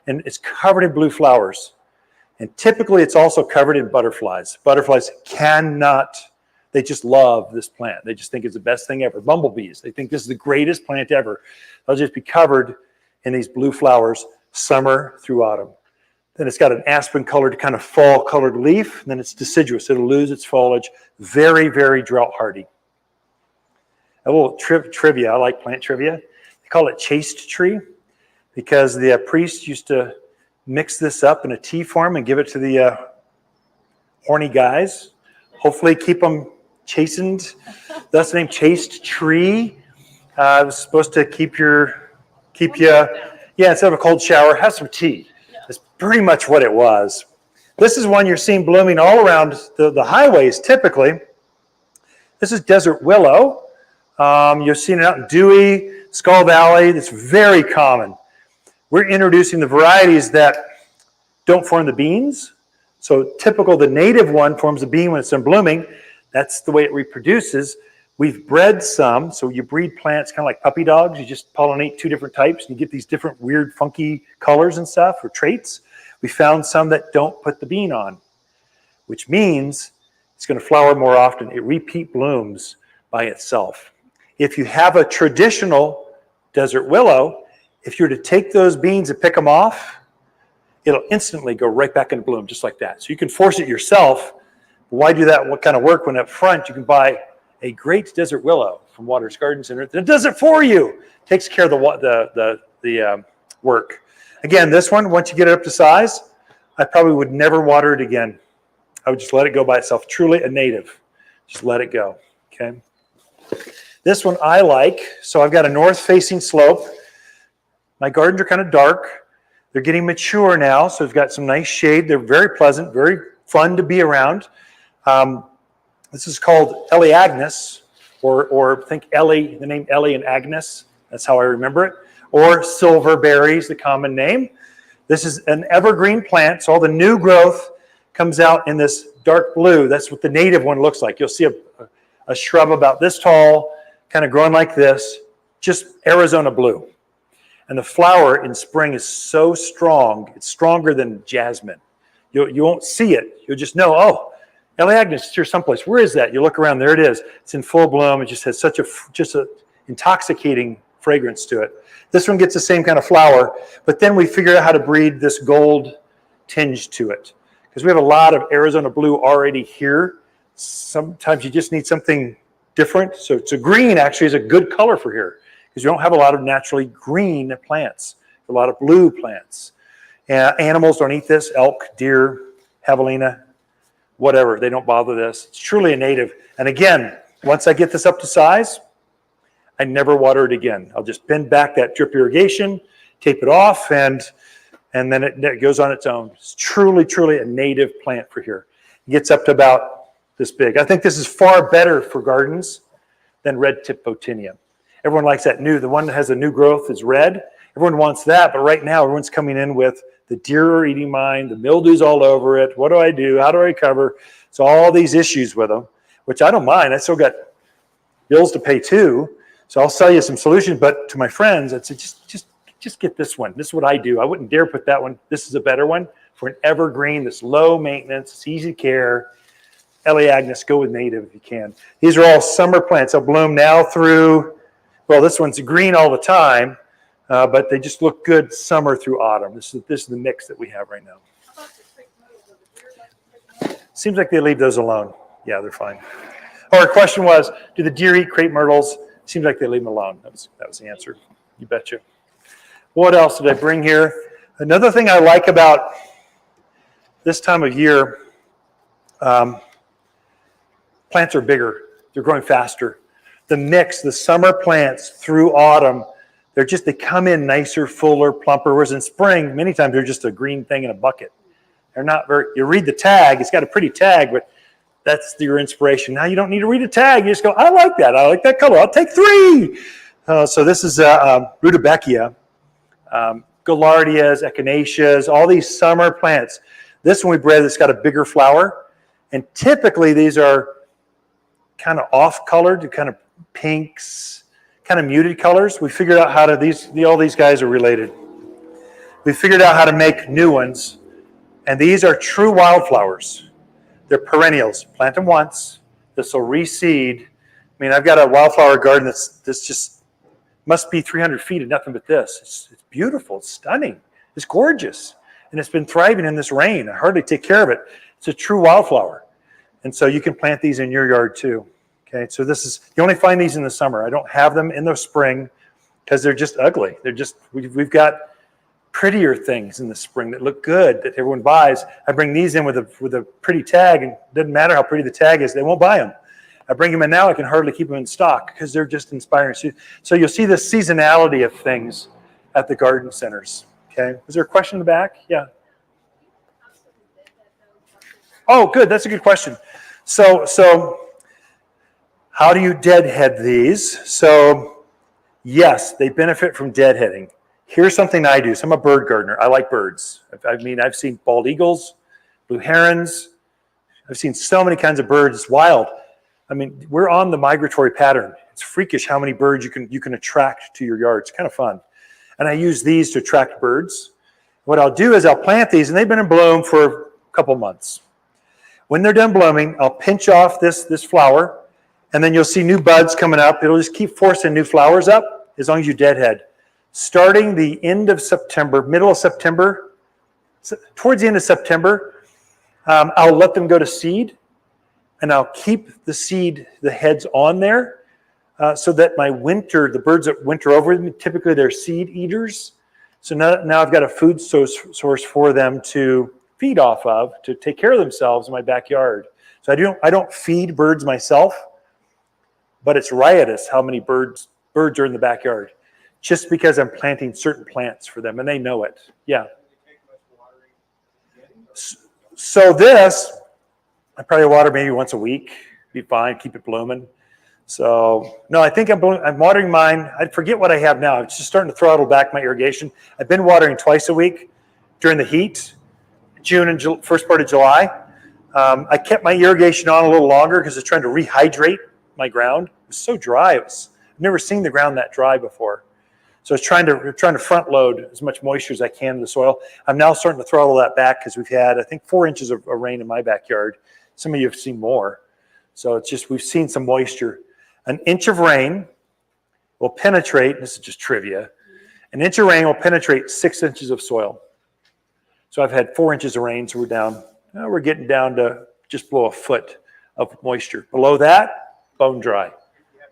and it's covered in blue flowers. And typically, it's also covered in butterflies. Butterflies they just love this plant. They just think it's the best thing ever. Bumblebees, they think this is the greatest plant ever. They'll just be covered in these blue flowers summer through autumn. Then it's got an aspen-colored, kind of fall-colored leaf. And then it's deciduous. It'll lose its foliage. Very, very drought-hardy. A little trivia. I like plant trivia. They call it Chaste Tree because the priests used to mix this up in a tea form and give it to the horny guys. Hopefully keep them chastened. That's the name, Chaste Tree. It was supposed to keep you, instead of a cold shower, have some tea. That's pretty much what it was. This is one you're seeing blooming all around the highways typically. This is desert willow. You're seeing it out in Dewey, Skull Valley. It's very common. We're introducing the varieties that don't form the beans. So typical, the native one forms a bean when it's done blooming. That's the way it reproduces. We've bred some, so you breed plants kind of like puppy dogs. You just pollinate two different types, and you get these different weird, funky colors and stuff, or traits. We found some that don't put the bean on, which means it's going to flower more often. It repeat blooms by itself. If you have a traditional desert willow, if you were to take those beans and pick them off, it'll instantly go right back into bloom just like that. So you can force it yourself. But why do that? What kind of work when up front you can buy a great desert willow from Waters Garden Center that does it for you, takes care of the work. Again, this one, once you get it up to size, I probably would never water it again. I would just let it go by itself. Truly a native. Just let it go. Okay. This one I like. So I've got a north-facing slope. My gardens are kind of dark. They're getting mature now, so we've got some nice shade. They're very pleasant, very fun to be around. This is called Elliagnus, or think Ellie, the name Ellie and Agnes. That's how I remember it. Or silverberries, the common name. This is an evergreen plant, so all the new growth comes out in this dark blue. That's what the native one looks like. You'll see a shrub about this tall, kind of growing like this, just Arizona blue. And the flower in spring is so strong, it's stronger than jasmine. You won't see it. You'll just know, oh, Elliagnus is here someplace. Where is that? You look around, there it is. It's in full bloom. It just has such a intoxicating fragrance to it. This one gets the same kind of flower, but then we figured out how to breed this gold tinge to it. Because we have a lot of Arizona blue already here. Sometimes you just need something different. So it's a green actually is a good color for here because you don't have a lot of naturally green plants, a lot of blue plants. Animals don't eat this, elk, deer, javelina, whatever. They don't bother this. It's truly a native. And again, once I get this up to size, I never water it again. I'll just bend back that drip irrigation, tape it off, and then it goes on its own. It's truly, truly a native plant for here. It gets up to about this big. I think this is far better for gardens than red tip Botinium. Everyone likes that new. The one that has a new growth is red. Everyone wants that, but right now everyone's coming in with the deer are eating mine, the mildew's all over it. What do I do? How do I recover? So all these issues with them, which I don't mind. I still got bills to pay too. So I'll sell you some solutions, but to my friends, I'd say just get this one. This is what I do. I wouldn't dare put that one. This is a better one for an evergreen, this low maintenance, it's easy care. Elliagnus, go with native if you can. These are all summer plants. They'll bloom now through, well, this one's green all the time, but they just look good summer through autumn. This is the mix that we have right now. Seems like they leave those alone. Yeah, they're fine. Our question was, do the deer eat crepe myrtles? Seems like they leave them alone. That was the answer. You betcha. What else did I bring here? Another thing I like about this time of year, plants are bigger. They're growing faster. The mix, the summer plants through autumn, they come in nicer, fuller, plumper. Whereas in spring, many times they're just a green thing in a bucket. They're not very, you read the tag, it's got a pretty tag, but that's your inspiration. Now you don't need to read a tag. You just go, I like that. I like that color. I'll take 3. So this is Rudbeckia, Gaillardias, Echinaceas, all these summer plants. This one we bred that's got a bigger flower. And typically these are kind of off-colored, kind of pinks, kind of muted colors. We figured out how to, all these guys are related. We figured out how to make new ones. And these are true wildflowers. They're perennials. Plant them once. This will reseed. I mean, I've got a wildflower garden that's just must be 300 feet of nothing but this. It's beautiful. It's stunning. It's gorgeous. And it's been thriving in this rain. I hardly take care of it. It's a true wildflower. And so you can plant these in your yard too. Okay, so you only find these in the summer. I don't have them in the spring because they're just ugly. We've got prettier things in the spring that look good that everyone buys. I bring these in with a pretty tag, and it doesn't matter how pretty the tag is, they won't buy them. I bring them in now, I can hardly keep them in stock because they're just inspiring. So you'll see the seasonality of things at the garden centers. Okay, is there a question in the back? Yeah. Oh, good, that's a good question. So how do you deadhead these? So yes, they benefit from deadheading. Here's something I do. So I'm a bird gardener. I like birds. I've seen bald eagles, blue herons. I've seen so many kinds of birds. It's wild. I mean, we're on the migratory pattern. It's freakish how many birds you can attract to your yard. It's kind of fun. And I use these to attract birds. What I'll do is I'll plant these, and they've been in bloom for a couple months. When they're done blooming, I'll pinch off this flower, and then you'll see new buds coming up. It'll just keep forcing new flowers up as long as you deadhead. Starting the end of September, middle of September, towards the end of September, I'll let them go to seed, and I'll keep the heads on there so that the birds that winter over them, typically they're seed eaters. So now I've got a food source for them to feed off of, to take care of themselves in my backyard. So I don't feed birds myself, but it's riotous how many birds are in the backyard. Just because I'm planting certain plants for them, and they know it. Yeah. So this, I probably water maybe once a week. Be fine, keep it blooming. So, no, I think I'm watering mine. I forget what I have now. I'm just starting to throttle back my irrigation. I've been watering twice a week during the heat, June and first part of July. I kept my irrigation on a little longer because I was trying to rehydrate my ground. It was so dry. I've never seen the ground that dry before. So I was trying to front load as much moisture as I can in the soil. I'm now starting to throttle that back because we've had, I think, 4 inches of rain in my backyard. Some of you have seen more. So it's just, we've seen some moisture. An inch of rain will penetrate, this is just trivia, an inch of rain will penetrate 6 inches of soil. So I've had 4 inches of rain, so we're getting down to just below a foot of moisture. Below that, bone dry.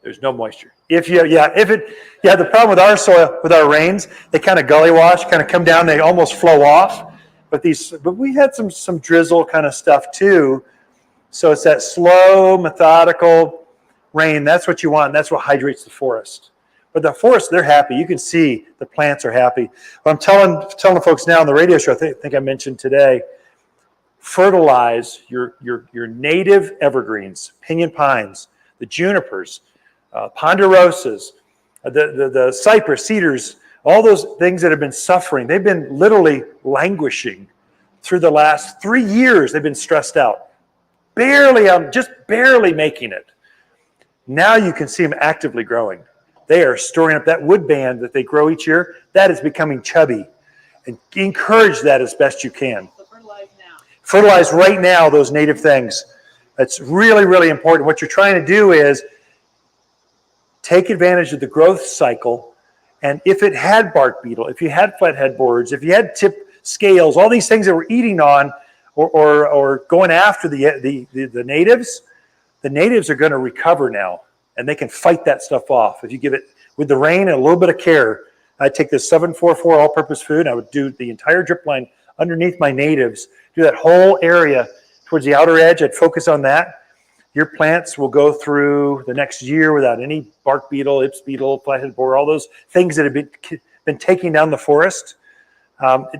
There's no moisture. The problem with our soil, with our rains, they kind of gully wash, kind of come down, they almost flow off. But we had some drizzle kind of stuff too. So it's that slow, methodical rain. That's what you want, and that's what hydrates the forest. But the forest, they're happy. You can see the plants are happy. But I'm telling the folks now on the radio show, I think I mentioned today, fertilize your native evergreens, pinyon pines, the junipers, ponderosas, the cypress, cedars, all those things that have been suffering. They've been literally languishing through the last 3 years. They've been stressed out, just barely making it. Now you can see them actively growing. They are storing up that wood band that they grow each year. That is becoming chubby. And encourage that as best you can.
So fertilize now.
Fertilize right now those native things. That's really, really important. What you're trying to do is take advantage of the growth cycle. And if it had bark beetle, if you had flathead borers, if you had tip scales, all these things that we're eating on or going after the natives, the natives are going to recover now. And they can fight that stuff off. If you give it, with the rain and a little bit of care, I'd take this 744 all-purpose food, and I would do the entire drip line underneath my natives, do that whole area towards the outer edge. I'd focus on that. Your plants will go through the next year without any bark beetle, ips beetle, flathead borer, all those things that have been taking down the forest.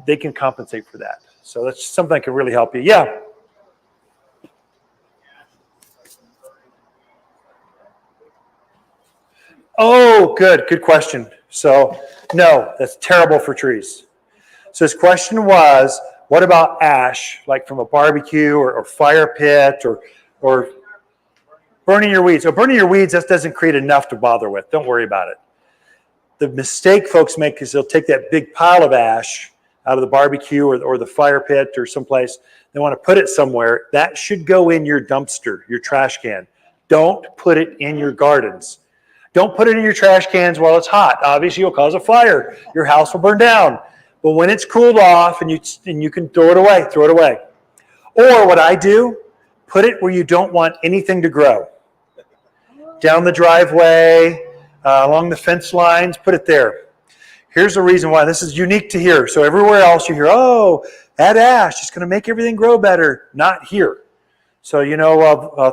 They can compensate for that. So that's something that can really help you. Yeah. Oh, good question. So, no, that's terrible for trees. So his question was, what about ash, like from a barbecue or fire pit or burning your weeds? So burning your weeds, that doesn't create enough to bother with. Don't worry about it. The mistake folks make is they'll take that big pile of ash out of the barbecue or the fire pit or someplace. They want to put it somewhere. That should go in your dumpster, your trash can. Don't put it in your gardens. Don't put it in your trash cans while it's hot. Obviously, you'll cause a fire. Your house will burn down. But when it's cooled off and you can throw it away, throw it away. Or what I do, put it where you don't want anything to grow. Down the driveway, along the fence lines, put it there. Here's the reason why. This is unique to here. So everywhere else you hear, oh, add ash. It's going to make everything grow better. Not here. So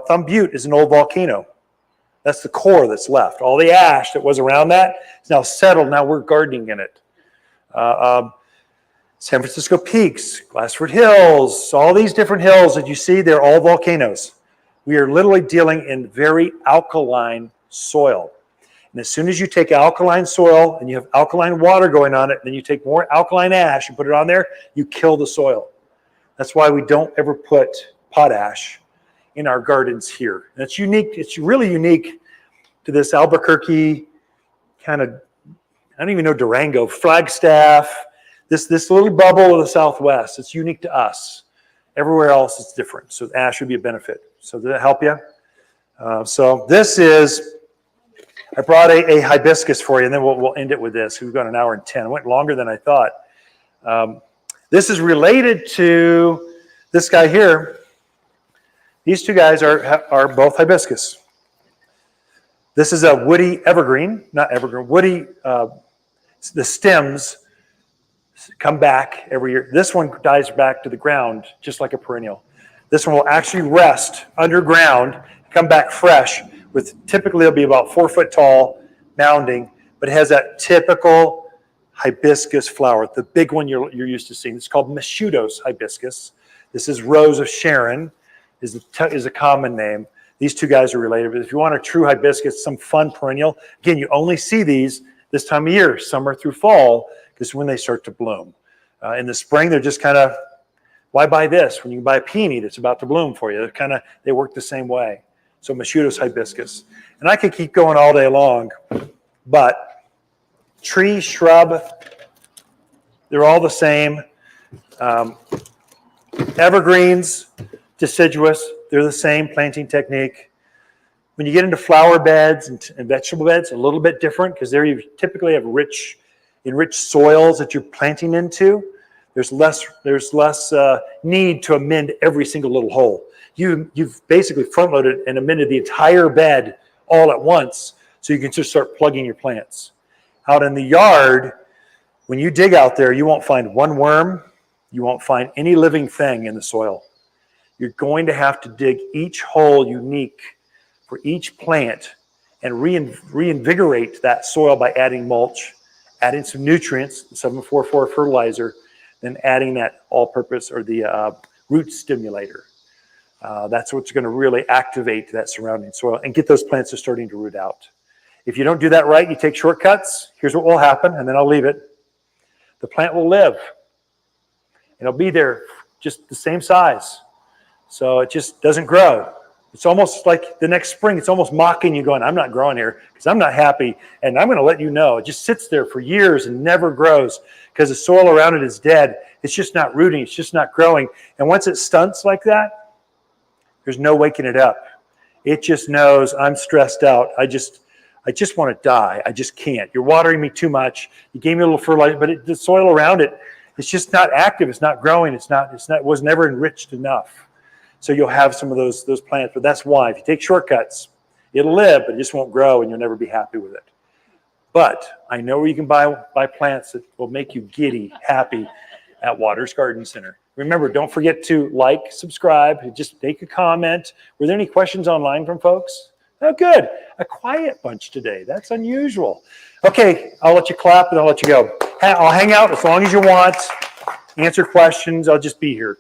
Thumb Butte is an old volcano. That's the core that's left. All the ash that was around that is now settled. Now we're gardening in it. San Francisco Peaks, Glassford Hills, all these different hills that you see, they're all volcanoes. We are literally dealing in very alkaline soil. And as soon as you take alkaline soil and you have alkaline water going on it, then you take more alkaline ash and put it on there, you kill the soil. That's why we don't ever put potash in our gardens here. And it's unique. It's really unique to this Albuquerque kind of, I don't even know, Durango, Flagstaff, this little bubble of the Southwest. It's unique to us. Everywhere else it's different. So ash would be a benefit. So did that help you? So this is, I brought a hibiscus for you, and then we'll end it with this. We've got 1 hour and 10. It went longer than I thought. This is related to this guy here. These two guys are both hibiscus. This is a woody evergreen, not evergreen, woody. The stems come back every year. This one dies back to the ground, just like a perennial. This one will actually rest underground, come back fresh, with typically it'll be about 4 foot tall, mounding, but it has that typical hibiscus flower, the big one you're used to seeing. It's called Mishutos hibiscus. This is Rosa Sharon, is a common name. These two guys are related. But if you want a true hibiscus, some fun perennial, again, you only see these this time of year, summer through fall, because when they start to bloom. In the spring, they're just kind of, why buy this when you can buy a peony that's about to bloom for you? They work the same way. So Mishutos hibiscus. And I could keep going all day long, but tree, shrub, they're all the same. Evergreens, deciduous, they're the same planting technique. When you get into flower beds and vegetable beds, a little bit different because there you typically have enriched soils that you're planting into. There's less need to amend every single little hole. You've basically front-loaded and amended the entire bed all at once, so you can just start plugging your plants. Out in the yard, when you dig out there, you won't find one worm. You won't find any living thing in the soil. You're going to have to dig each hole unique for each plant and reinvigorate that soil by adding mulch, adding some nutrients, 744 fertilizer, then adding that all-purpose or the root stimulator. That's what's going to really activate that surrounding soil and get those plants starting to root out. If you don't do that right, you take shortcuts, here's what will happen, and then I'll leave it. The plant will live. It'll be there just the same size. So it just doesn't grow. It's almost like the next spring, it's almost mocking you going, I'm not growing here because I'm not happy. And I'm going to let you know, it just sits there for years and never grows because the soil around it is dead. It's just not rooting. It's just not growing. And once it stunts like that, there's no waking it up. It just knows I'm stressed out. I just want to die. I just can't. You're watering me too much. You gave me a little fertilizer, but the soil around it, it's just not active. It's not growing. It was never enriched enough. So you'll have some of those plants, but that's why. If you take shortcuts, it'll live, but it just won't grow, and you'll never be happy with it. But I know where you can buy plants that will make you giddy, happy at Waters Garden Center. Remember, don't forget to like, subscribe, just make a comment. Were there any questions online from folks? Oh, good. A quiet bunch today. That's unusual. Okay, I'll let you clap and I'll let you go. I'll hang out as long as you want, answer questions. I'll just be here.